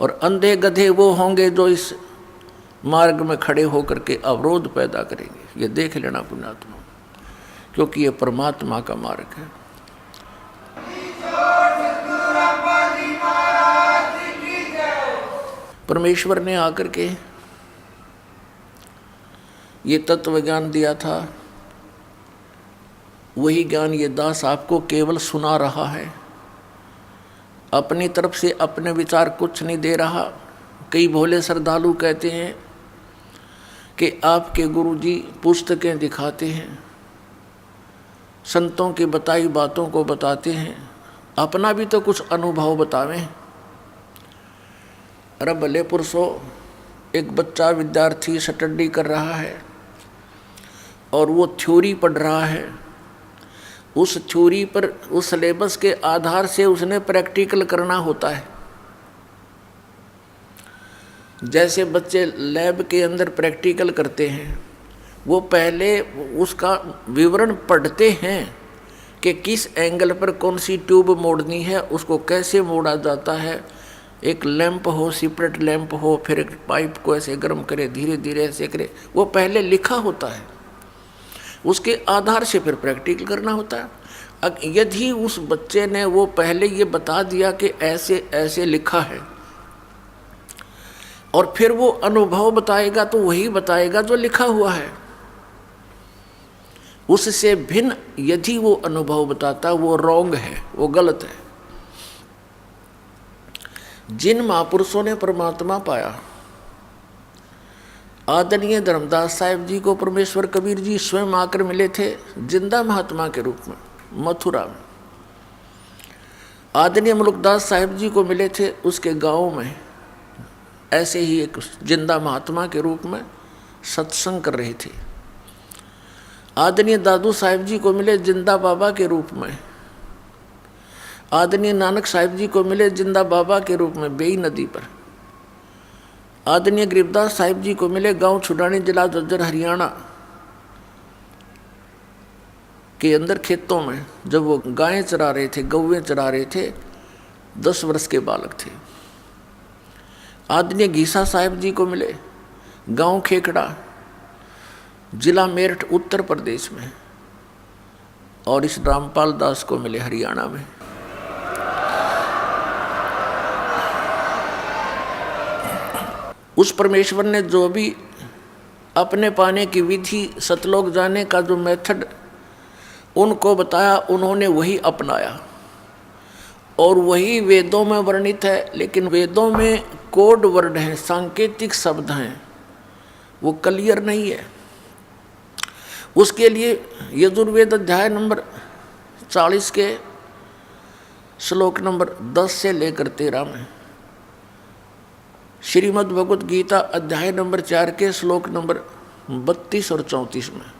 और अंधे गधे वो होंगे जो इस मार्ग में खड़े होकर के अवरोध पैदा करेंगे। ये देख लेना पुण्यात्मा, क्योंकि ये परमात्मा का मार्ग है। परमेश्वर ने आकर के ये तत्व ज्ञान दिया था, वही ज्ञान ये दास आपको केवल सुना रहा है, अपनी तरफ से अपने विचार कुछ नहीं दे रहा। कई भोले श्रद्धालु कहते हैं कि आपके गुरुजी पुस्तकें दिखाते हैं, संतों की बताई बातों को बताते हैं, अपना भी तो कुछ अनुभव बतावें। अरे भले पुरुषों, एक बच्चा विद्यार्थी स्टडी कर रहा है और वो थ्योरी पढ़ रहा है, उस थ्योरी पर, उस सिलेबस के आधार से उसने प्रैक्टिकल करना होता है। जैसे बच्चे लैब के अंदर प्रैक्टिकल करते हैं, वो पहले उसका विवरण पढ़ते हैं कि किस एंगल पर कौन सी ट्यूब मोड़नी है, उसको कैसे मोड़ा जाता है। एक लैंप हो, सेपरेट लैंप हो, फिर एक पाइप को ऐसे गर्म करे, धीरे धीरे ऐसे करे, वो पहले लिखा होता है, उसके आधार से फिर प्रैक्टिकल करना होता है। यदि उस बच्चे ने वो पहले ये बता दिया कि ऐसे ऐसे लिखा है, और फिर वो अनुभव बताएगा, तो वही बताएगा जो लिखा हुआ है। उससे भिन्न यदि वो अनुभव बताता, वो रॉन्ग है, वो गलत है। जिन महापुरुषों ने परमात्मा पाया, आदरणीय धर्मदास साहिब जी को परमेश्वर कबीर जी स्वयं आकर मिले थे जिंदा महात्मा के रूप में मथुरा में। आदरणीय मुलुकदास साहिब जी को मिले थे उसके गांव में, ऐसे ही एक जिंदा महात्मा के रूप में सत्संग कर रहे थे। आदरणीय दादू साहिब जी को मिले जिंदा बाबा के रूप में। आदरणीय नानक साहिब जी को मिले जिंदा बाबा के रूप में बेई नदी पर। आदरणीय गरीबदास साहिब जी को मिले गांव छुडानी, जिला झज्जर, हरियाणा के अंदर खेतों में, जब वो गायें चरा रहे थे, गौवें चरा रहे थे, 10 वर्ष के बालक थे। आदरणीय घीसा साहिब जी को मिले गांव खेकड़ा, जिला मेरठ, उत्तर प्रदेश में, और इस रामपाल दास को मिले हरियाणा में। उस परमेश्वर ने जो भी अपने पाने की विधि, सतलोक जाने का जो मेथड उनको बताया, उन्होंने वही अपनाया, और वही वेदों में वर्णित है। लेकिन वेदों में कोड वर्ड हैं, सांकेतिक शब्द हैं, वो क्लियर नहीं है। उसके लिए यजुर्वेद अध्याय नंबर 40 के श्लोक नंबर 10 से लेकर 13 में, श्रीमद् भगवत गीता अध्याय नंबर 4 के श्लोक नंबर 32 और 34 में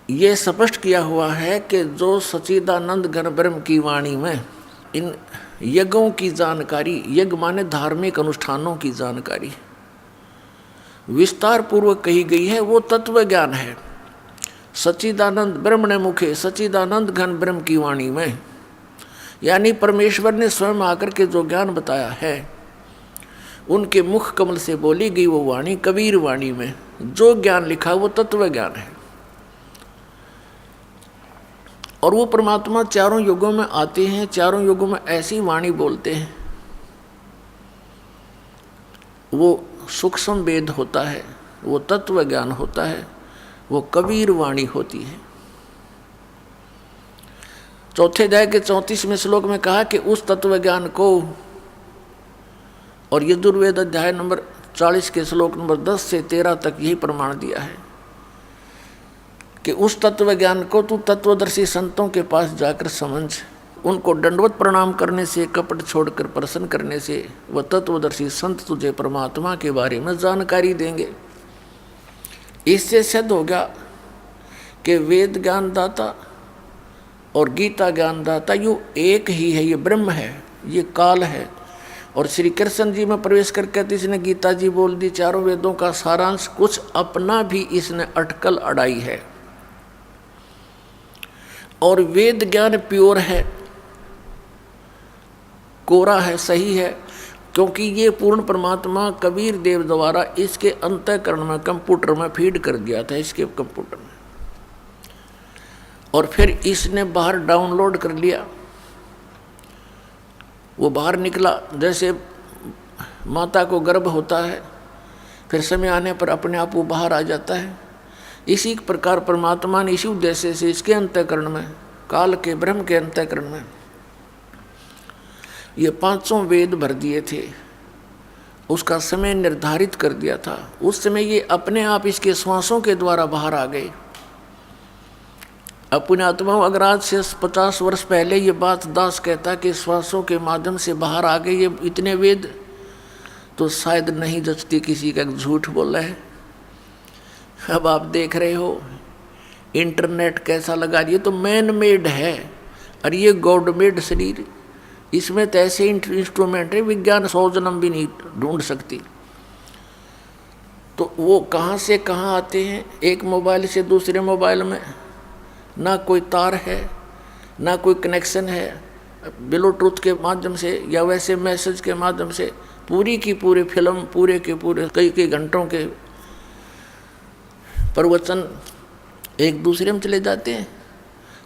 ये स्पष्ट किया हुआ है कि जो सच्चिदानंद घन ब्रह्म की वाणी में इन यज्ञों की जानकारी, यज्ञ माने धार्मिक अनुष्ठानों की जानकारी विस्तार पूर्वक कही गई है, वो तत्व ज्ञान है। सच्चिदानंद ब्रह्म ने मुखे सच्चिदानंद घन ब्रह्म की वाणी में, यानी परमेश्वर ने स्वयं आकर के जो ज्ञान बताया है, उनके मुख कमल से बोली गई वो वाणी कबीर वाणी में जो ज्ञान लिखा वो तत्व ज्ञान है। और वो परमात्मा चारों युगों में आते हैं, चारों युगों में ऐसी वाणी बोलते हैं। वो सूक्ष्म वेद होता है, वो तत्व ज्ञान होता है, वो कबीर वाणी होती है। चौथे अध्याय के 34वें श्लोक में कहा कि उस तत्व ज्ञान को, और यजुर्वेद अध्याय नंबर 40 के श्लोक नंबर 10 से 13 तक यही प्रमाण दिया है कि उस तत्व ज्ञान को तू तत्वदर्शी संतों के पास जाकर समझ। उनको दंडवत प्रणाम करने से, कपट छोड़कर प्रसन्न करने से वह तत्वदर्शी संत तुझे परमात्मा के बारे में जानकारी देंगे। इससे सिद्ध हो गया कि वेद ज्ञानदाता और गीता ज्ञानदाता यू एक ही है, ये ब्रह्म है, ये काल है। और श्री कृष्ण जी में प्रवेश करके तो इसने गीता जी बोल दी, चारों वेदों का सारांश, कुछ अपना भी इसने अटकल अड़ाई है। और वेद ज्ञान प्योर है, कोरा है, सही है, क्योंकि ये पूर्ण परमात्मा कबीर देव द्वारा इसके अंतःकरण में कंप्यूटर में फीड कर दिया था, इसके कंप्यूटर में। और फिर इसने बाहर डाउनलोड कर लिया। वो बाहर निकला, जैसे माता को गर्भ होता है, फिर समय आने पर अपने आप वो बाहर आ जाता है। इसी प्रकार परमात्मा ने इसी उद्देश्य से इसके अंतःकरण में, काल के ब्रह्म के अंतःकरण में ये 500 वेद भर दिए थे। उसका समय निर्धारित कर दिया था। उस समय ये अपने आप इसके श्वासों के द्वारा बाहर आ गए। अपने आत्मा, अगर आज से 50 वर्ष पहले ये बात दास कहता कि श्वासों के माध्यम से बाहर आ गए ये इतने वेद, तो शायद नहीं जचती किसी का झूठ बोल रहा है। अब आप देख रहे हो इंटरनेट कैसा लगा, ये तो मैन मेड है और ये गॉड मेड शरीर, इसमें तो ऐसे इंस्ट्रूमेंट है विज्ञान 100 जन्म भी नहीं ढूंढ सकती। तो वो कहाँ से कहाँ आते हैं, एक मोबाइल से दूसरे मोबाइल में ना कोई तार है, ना कोई कनेक्शन है, ब्लूटूथ के माध्यम से या वैसे मैसेज के माध्यम से पूरी की पूरी फिल्म, पूरे के पूरे कई घंटों के प्रवचन एक दूसरे में चले जाते हैं।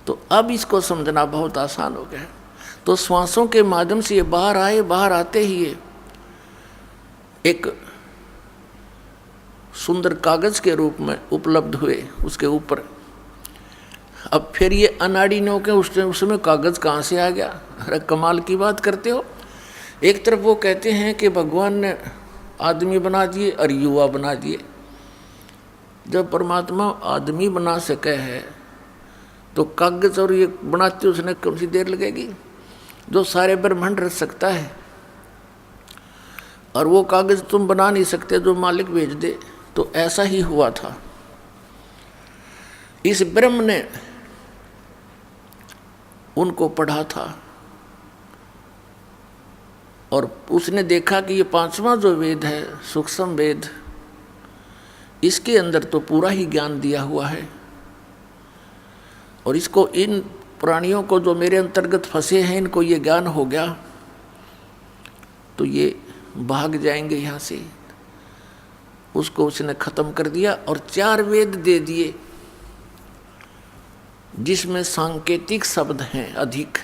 तो अब इसको समझना बहुत आसान हो गया है। तो श्वासों के माध्यम से ये बाहर आए, बाहर आते ही ये एक सुंदर कागज के रूप में उपलब्ध हुए उसके ऊपर। अब फिर ये अनाड़ी ने के उसमें कागज कहाँ से आ गया? अरे कमाल की बात करते हो। एक तरफ वो कहते हैं कि भगवान ने आदमी बना दिए और युवा बना दिए। जब परमात्मा आदमी बना सके है तो कागज और ये बनाते उसने कम सी देर लगेगी? जो सारे ब्रह्मांड रच सकता है, और वो कागज तुम बना नहीं सकते जो मालिक भेज दे। तो ऐसा ही हुआ था। इस ब्रह्म ने उनको पढ़ा था और उसने देखा कि ये 5वां जो वेद है, सूक्ष्म वेद, इसके अंदर तो पूरा ही ज्ञान दिया हुआ है। और इसको, इन प्राणियों को जो मेरे अंतर्गत फंसे हैं, इनको ये ज्ञान हो गया तो ये भाग जाएंगे यहाँ से। उसको उसने खत्म कर दिया और 4 वेद दे दिए जिसमें सांकेतिक शब्द हैं अधिक।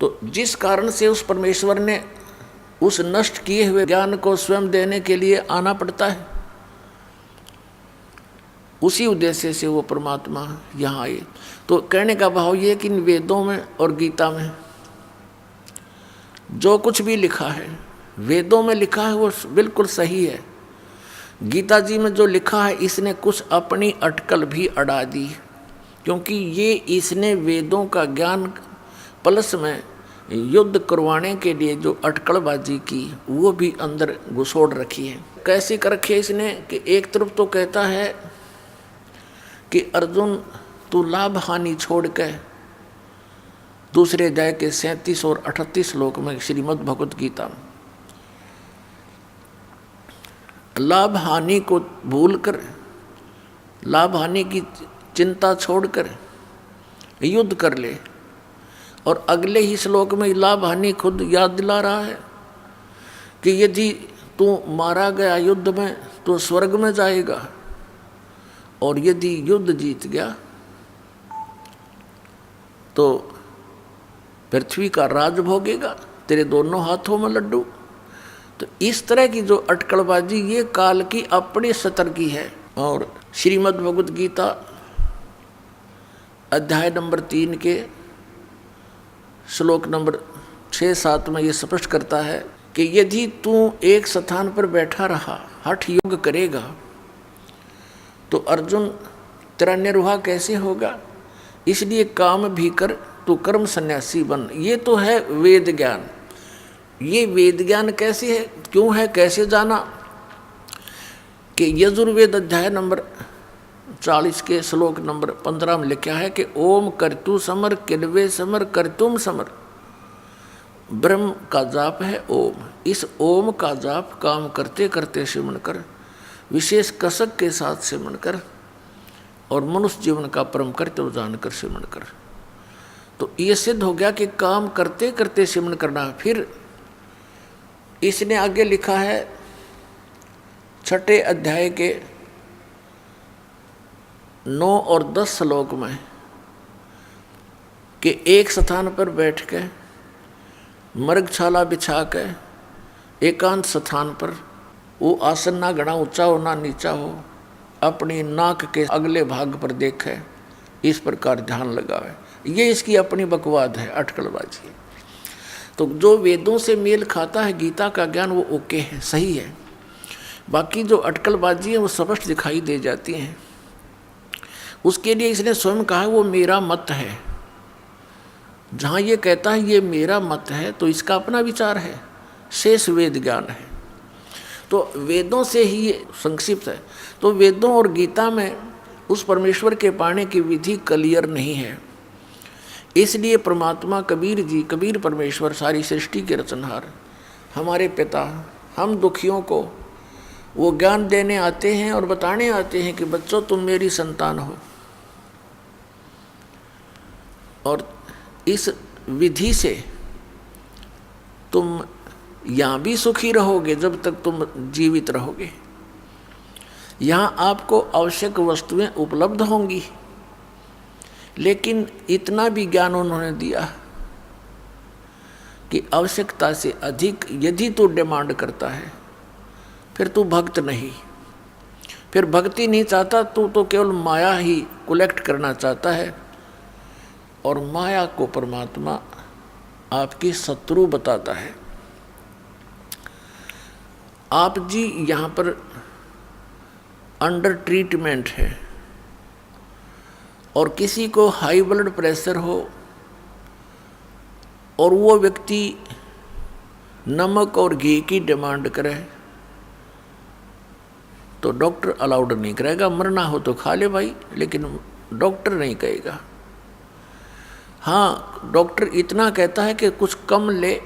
तो जिस कारण से उस परमेश्वर ने उस नष्ट किए हुए ज्ञान को स्वयं देने के लिए आना पड़ता है, उसी उद्देश्य से वो परमात्मा यहाँ आए। तो कहने का भाव ये कि इन वेदों में और गीता में जो कुछ भी लिखा है, वेदों में लिखा है वो बिल्कुल सही है। गीता जी में जो लिखा है इसने कुछ अपनी अटकल भी अड़ा दी, क्योंकि ये इसने वेदों का ज्ञान प्लस में युद्ध करवाने के लिए जो अटकलबाजी की वो भी अंदर घुसोड़ रखी है। कैसी कर रखी है इसने कि एक तरफ तो कहता है कि अर्जुन तू लाभ हानि छोड़ के, दूसरे अध्याय के 37 और 38 श्लोक में श्रीमद् भगवत गीता में, लाभ हानि को भूलकर, लाभ हानि की चिंता छोड़कर युद्ध कर ले। और अगले ही श्लोक में लाभ हानि खुद याद दिला रहा है कि यदि तू मारा गया युद्ध में तो स्वर्ग में जाएगा, और यदि युद्ध जीत गया तो पृथ्वी का राज भोगेगा, तेरे दोनों हाथों में लड्डू। तो इस तरह की जो अटकलबाजी ये काल की अपने सतर की है। और श्रीमद् भगवद गीता अध्याय नंबर 3 के श्लोक नंबर 6-7 में ये स्पष्ट करता है कि यदि तू एक स्थान पर बैठा रहा, हठ योग करेगा, तो अर्जुन तेरा निर्वाह कैसे होगा? इसलिए काम भी कर, तू कर्म सन्यासी बन। ये तो है वेद ज्ञान। ये वेद ज्ञान कैसे है, क्यों है, कैसे जाना? कि यजुर्वेद अध्याय नंबर 40 के श्लोक नंबर 15 में लिखा है कि ओम कर्तु समर किल्वे समर कर्तुम समर। ब्रह्म का जाप है ओम। इस ओम का जाप काम करते करते सिमरण कर, विशेष कसक के साथ सिमरण कर, और मनुष्य जीवन का परम कर्तव्य जानकर सिमरण कर। तो ये सिद्ध हो गया कि काम करते करते सिमरण करना। फिर इसने आगे लिखा है 6 अध्याय के 9 और 10 श्लोक में कि एक स्थान पर बैठ के मृगछाला बिछा के एकांत स्थान पर, वो आसन ना घना ऊंचा हो ना नीचा हो, अपनी नाक के अगले भाग पर देखे, इस प्रकार ध्यान लगावे। ये इसकी अपनी बकवाद है, अटकलबाजी। तो जो वेदों से मेल खाता है गीता का ज्ञान, वो ओके है, सही है। बाकी जो अटकलबाजी है वो स्पष्ट दिखाई दे जाती हैं। उसके लिए इसने स्वयं कहा वो मेरा मत है। जहाँ ये कहता है ये मेरा मत है, तो इसका अपना विचार है, शेष वेद ज्ञान है। तो वेदों से ही ये संक्षिप्त है। तो वेदों और गीता में उस परमेश्वर के पाने की विधि क्लियर नहीं है। इसलिए परमात्मा कबीर जी, कबीर परमेश्वर, सारी सृष्टि के रचनहार, हमारे पिता, हम दुखियों को वो ज्ञान देने आते हैं और बताने आते हैं कि बच्चों तुम मेरी संतान हो, और इस विधि से तुम यहाँ भी सुखी रहोगे जब तक तुम जीवित रहोगे। यहाँ आपको आवश्यक वस्तुएं उपलब्ध होंगी, लेकिन इतना भी ज्ञान उन्होंने दिया कि आवश्यकता से अधिक यदि तू डिमांड करता है फिर तू भक्त नहीं, फिर भक्ति नहीं चाहता, तू तो केवल माया ही कलेक्ट करना चाहता है। और माया को परमात्मा आपकी शत्रु बताता है। आप जी यहाँ पर अंडर ट्रीटमेंट है, और किसी को हाई ब्लड प्रेशर हो और वो व्यक्ति नमक और घी की डिमांड करे, तो डॉक्टर अलाउड नहीं करेगा। मरना हो तो खा ले भाई, लेकिन डॉक्टर नहीं कहेगा। हाँ, डॉक्टर इतना कहता है कि कुछ कम ले,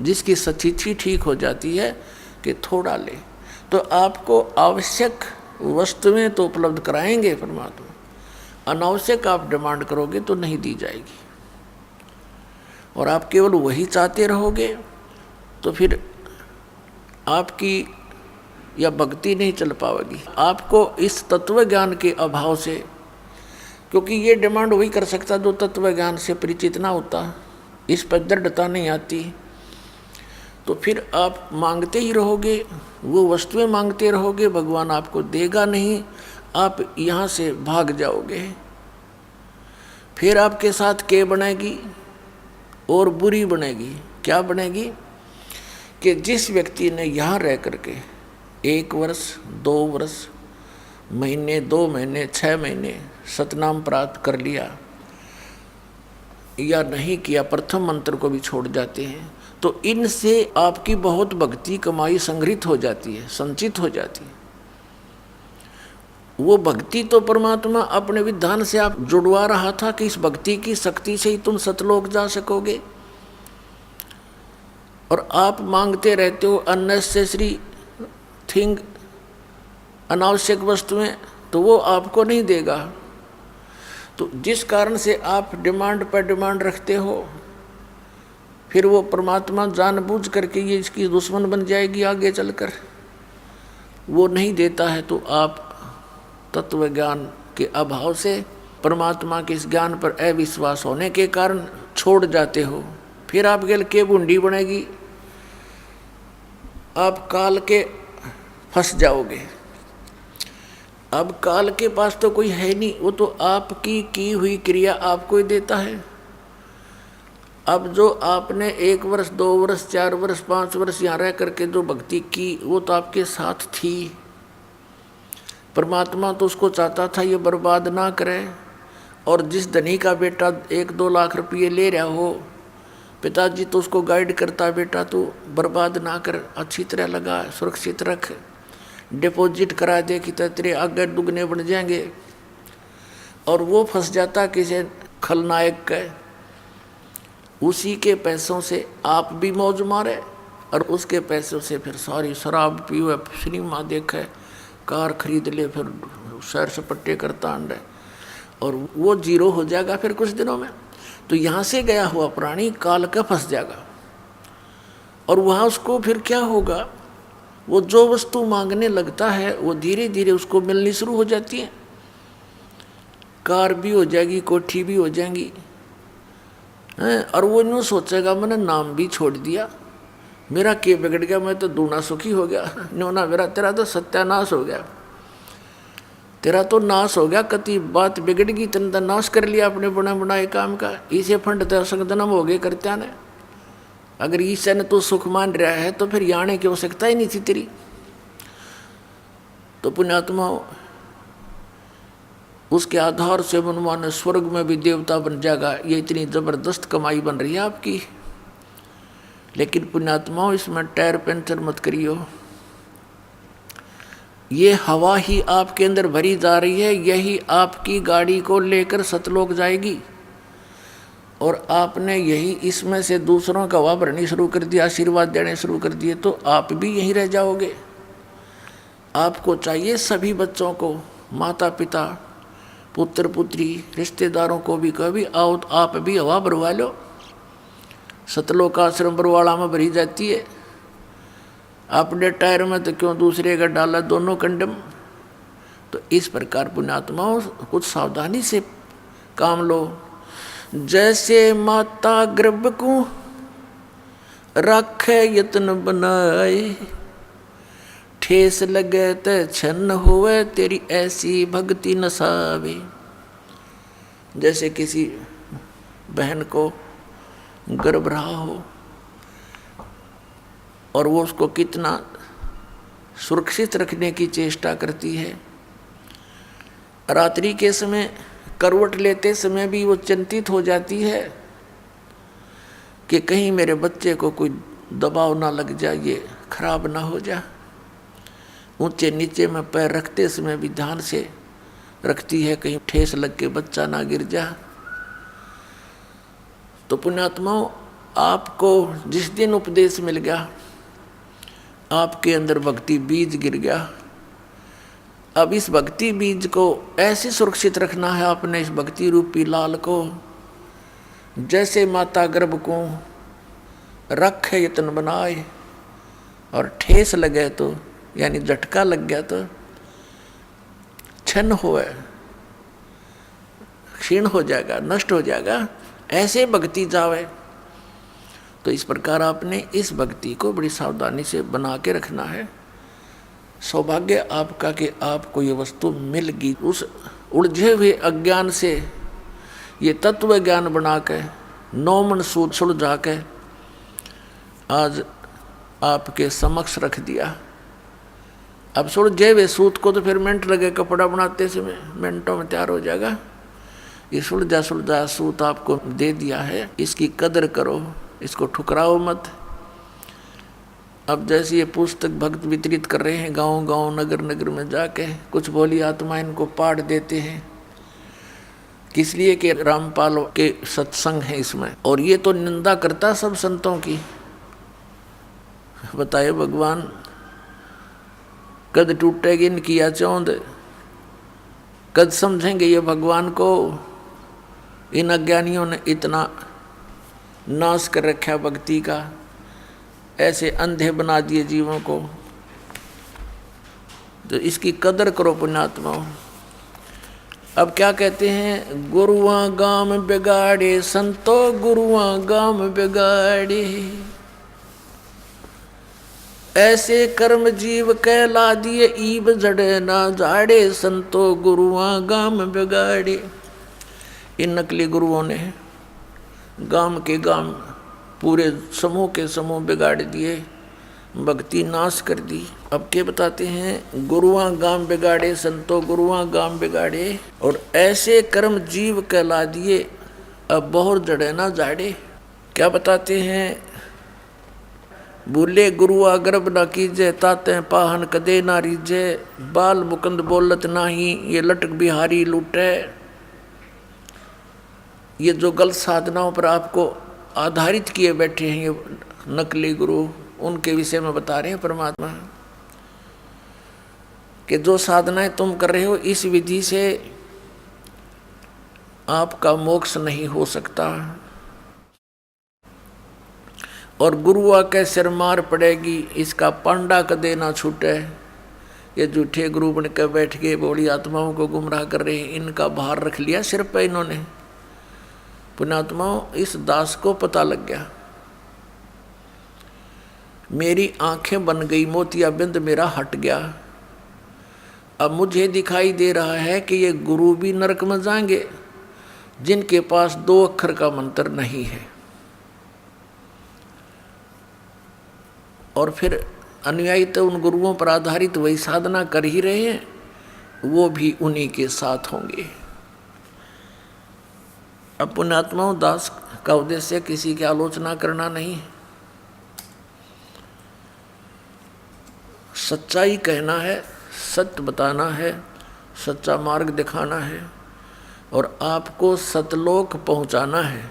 जिसकी स्थिति ठीक हो जाती है कि थोड़ा ले। तो आपको आवश्यक वस्तुएं तो उपलब्ध कराएंगे परमात्मा, अनावश्यक आप डिमांड करोगे तो नहीं दी जाएगी। और आप केवल वही चाहते रहोगे तो फिर आपकी या भक्ति नहीं चल पाएगी। आपको इस तत्व ज्ञान के अभाव से, क्योंकि ये डिमांड वही कर सकता जो तत्व ज्ञान से परिचित ना होता, इस पर दृढ़ता नहीं आती, तो फिर आप मांगते ही रहोगे, वो वस्तुएं मांगते रहोगे, भगवान आपको देगा नहीं, आप यहाँ से भाग जाओगे। फिर आपके साथ क्या बनेगी? और बुरी बनेगी। क्या बनेगी? कि जिस व्यक्ति ने यहाँ रह करके 1 वर्ष, 2 वर्ष, महीने, 2 महीने, 6 महीने सतनाम प्राप्त कर लिया या नहीं किया, प्रथम मंत्र को भी छोड़ जाते हैं, तो इनसे आपकी बहुत भक्ति कमाई संग्रहित हो जाती है, संचित हो जाती है। वो भक्ति तो परमात्मा अपने विधान से आप जुड़वा रहा था कि इस भक्ति की शक्ति से ही तुम सतलोक जा सकोगे, और आप मांगते रहते हो अननेसेसरी थिंग, अनावश्यक वस्तुएं, तो वो आपको नहीं देगा। तो जिस कारण से आप डिमांड पर डिमांड रखते हो, फिर वो परमात्मा जानबूझ करके ये इसकी दुश्मन बन जाएगी आगे चलकर, वो नहीं देता है। तो आप तत्व ज्ञान के अभाव से, परमात्मा के इस ज्ञान पर अविश्वास होने के कारण छोड़ जाते हो। फिर आप गल के बूंदी बनेगी, आप काल के फंस जाओगे। अब काल के पास तो कोई है नहीं, वो तो आपकी की हुई क्रिया आपको ही देता है। अब जो आपने 1 वर्ष 2 वर्ष 4 वर्ष 5 वर्ष यहाँ रह करके जो भक्ति की, वो तो आपके साथ थी। परमात्मा तो उसको चाहता था ये बर्बाद ना करे। और जिस धनी का बेटा 1-2 लाख रुपये ले रहा हो, पिताजी तो उसको गाइड करता, बेटा तू बर्बाद ना कर, अच्छी तरह लगा, सुरक्षित रख, डिपॉजिट करा दे कि तेरे आगे दुगने बन जाएंगे। और वो फंस जाता किसी खलनायक के, उसी के पैसों से आप भी मौज मारे और उसके पैसों से फिर सारी शराब पीवे, सिनेमा देखे, कार खरीद ले, फिर सैर सपट्टे करता अंडे, और वो जीरो हो जाएगा फिर कुछ दिनों में। तो यहाँ से गया हुआ प्राणी काल का फंस जाएगा। और वहाँ उसको फिर क्या होगा, वो जो वस्तु मांगने लगता है वो धीरे धीरे उसको मिलनी शुरू हो जाती है। कार भी हो जाएगी, कोठी भी हो जाएंगी, और वो यूँ सोचेगा मैंने नाम भी छोड़ दिया, मेरा के बिगड़ गया, मैं तो दूना सुखी हो गया, न्योना मेरा, तेरा तो सत्यानाश हो गया, तेरा तो नाश हो गया, कति बात बिगड़ गई, तेने तो नाश कर लिया अपने बना बनाए काम का, इसे फंड तो संगदनम हो गए करत्या ने। अगर ईश्वर ने तो सुख मान रहा है तो फिर आने की आवश्यकता ही नहीं थी तेरी। तो पुण्यात्मा, उसके आधार से मनमाने स्वर्ग में भी देवता बन जाएगा। ये इतनी जबरदस्त कमाई बन रही है आपकी। लेकिन पुण्यात्माओं, इसमें टायर पंचर मत करियो। ये हवा ही आपके अंदर भरी जा रही है, यही आपकी गाड़ी को लेकर सतलोक जाएगी। और आपने यही इसमें से दूसरों का हवा भरनी शुरू कर दिया, आशीर्वाद देने शुरू कर दिए, तो आप भी यहीं रह जाओगे। आपको चाहिए सभी बच्चों को, माता पिता, पुत्र पुत्री, रिश्तेदारों को भी कभी आओ तो आप भी हवा भरवा लो। सतलोक आश्रम बरवाड़ा में भरी जाती है, अपने टायर में तो क्यों दूसरे का डाला, दोनों कंडम। तो इस प्रकार पुण्यात्माओं, कुछ सावधानी से काम लो। जैसे माता गर्भ को रखे यत्न बनाए, ठेस लगे ते छन्न होवे, तेरी ऐसी भक्ति नसावे। जैसे किसी बहन को गर्भ रहा हो और वो उसको कितना सुरक्षित रखने की चेष्टा करती है। रात्रि के समय करवट लेते समय भी वो चिंतित हो जाती है कि कहीं मेरे बच्चे को कोई दबाव ना लग जाए, ये खराब ना हो जाए। ऊंचे नीचे में पैर रखते समय भी ध्यान से रखती है, कहीं ठेस लग के बच्चा ना गिर जा। तो पुण्यात्माओं, आपको जिस दिन उपदेश मिल गया, आपके अंदर भक्ति बीज गिर गया। अब इस भक्ति बीज को ऐसे सुरक्षित रखना है आपने, इस भक्ति रूपी लाल को, जैसे माता गर्भ को रखे यत्न बनाए, और ठेस लगे तो यानी झटका लग गया तो छन्न होए, क्षीण हो जाएगा, नष्ट हो जाएगा, ऐसे भक्ति जावे। तो इस प्रकार आपने इस भक्ति को बड़ी सावधानी से बना के रखना है। सौभाग्य आपका कि आपको ये वस्तु मिल गई। उस उलझे हुए अज्ञान से ये तत्व ज्ञान बना के, 9 मन सूद सुलझा के आज आपके समक्ष रख दिया। अब सुलझे हुए सूत को तो फिर मिनट लगे, कपड़ा बनाते समय मिनटों में तैयार हो जाएगा। ये सुलझा सुलझा सूत आपको दे दिया है, इसकी कदर करो, इसको ठुकराओ मत। अब जैसे ये पुस्तक भक्त वितरित कर रहे हैं गांव गांव नगर नगर में जाके, कुछ भोली आत्मा इनको पाठ देते हैं, किस लिए कि रामपाल के सत्संग है इसमें। और ये तो निंदा करता सब संतों की। बताए भगवान, कद टूटेगी इनकी या चौंध, कद समझेंगे ये भगवान को, इन अज्ञानियों ने इतना नाश कर रखा भक्ति का, ऐसे अंधे बना दिए जीवों को। तो इसकी कदर करो पुण्यात्माओं। अब क्या कहते हैं, गुरुआ गाम बिगाड़े संतो गुरुआ गाम बिगाड़े, ऐसे कर्म जीव कहला दिए ईब जड़े ना जाड़े संतो गुरुआ गाम बिगाड़े। इन नकली गुरुओं ने गाम के गाम पूरे समूह के समूह बिगाड़ दिए, भक्ति नाश कर दी। अब क्या बताते हैं, गुरुआ गाम बिगाड़े संतो गुरुआ गाम बिगाड़े, और ऐसे कर्म जीव कहला दिए अब बहुत जड़े ना जाड़े। क्या बताते हैं, बोले गुरुआ गर्भ न कीजे ताते पाहन कदे ना रीजे, बाल मुकुंद बोलत नाही ये लटक बिहारी लूटे। ये जो गलत साधनाओं पर आपको आधारित किए बैठे हैं ये नकली गुरु, उनके विषय में बता रहे हैं परमात्मा कि जो साधनाएं तुम कर रहे हो इस विधि से आपका मोक्ष नहीं हो सकता, और गुरुआ के सिर मार पड़ेगी इसका पांडा कदे ना छूटे। ये झूठे गुरु बन कर बैठ के बोली आत्माओं को गुमराह कर रहे हैं, इनका भार रख लिया सिर पे इन्होंने। पुण्यात्माओं, इस दास को पता लग गया, मेरी आंखें बन गई, मोतियाबिंद मेरा हट गया। अब मुझे दिखाई दे रहा है कि ये गुरु भी नरक में जाएंगे जिनके पास 2 अक्षर का मंत्र नहीं है, और फिर अनुयायी तो उन गुरुओं पर आधारित वही साधना कर ही रहे हैं, वो भी उन्हीं के साथ होंगे। अब पुण्यात्माओं, दास का उद्देश्य किसी की आलोचना करना नहीं है, सच्चाई कहना है, सत्य बताना है, सच्चा मार्ग दिखाना है, और आपको सतलोक पहुंचाना है।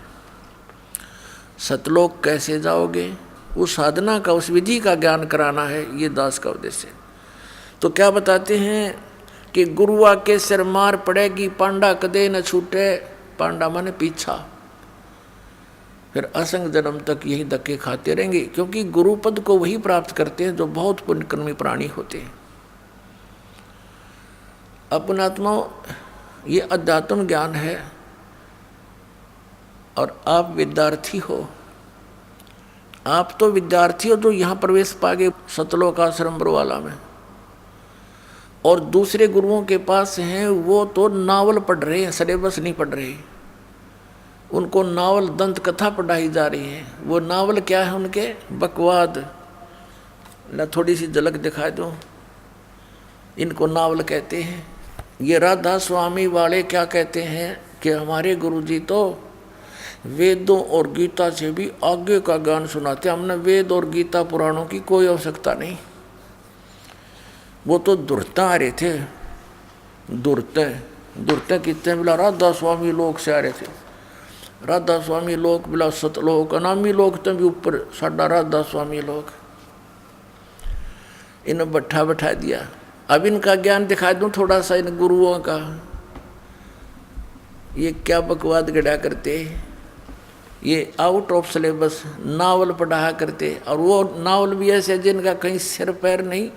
सतलोक कैसे जाओगे, उस साधना का, उस विधि का ज्ञान कराना है, ये दास का उद्देश्य। तो क्या बताते हैं कि गुरुआ के सिर मार पड़ेगी पांडा कदे न छूटे। पांडा माने पीछा, फिर असंग जन्म तक यही धक्के खाते रहेंगे, क्योंकि गुरु पद को वही प्राप्त करते हैं जो बहुत पुण्यकर्मी प्राणी होते हैं। अपनात्माओं, ये अध्यात्म ज्ञान है, और आप विद्यार्थी हो। आप तो विद्यार्थी हो जो यहाँ प्रवेश पागे सतलोक आश्रम बरवाला में, और दूसरे गुरुओं के पास हैं वो तो नावल पढ़ रहे हैं, सिलेबस नहीं पढ़ रहे। उनको नावल दंत कथा पढ़ाई जा रही है। वो नावल क्या है उनके, बकवाद। न थोड़ी सी झलक दिखा दो, इनको नावल कहते हैं। ये राधा स्वामी वाले क्या कहते हैं कि हमारे गुरुजी तो वेदों और गीता से भी आगे का ज्ञान सुनाते, हमने वेद और गीता पुराणों की कोई आवश्यकता नहीं। वो तो दुर्ता आ रहे थे, दुर्ते कितने बिला राधा स्वामी लोग से आ रहे थे। राधा स्वामी लोग बिला सतलोक अनामी लोग तो भी ऊपर साडा राधा स्वामी लोग, इन्हें बैठा दिया। अब इनका ज्ञान दिखा दूं थोड़ा सा इन गुरुओं का। ये क्या बकवाद गढ़ा करते, ये आउट ऑफ सिलेबस नावल पढ़ाया करते, और वो नावल भी ऐसे जिनका कहीं सिर पैर नहीं।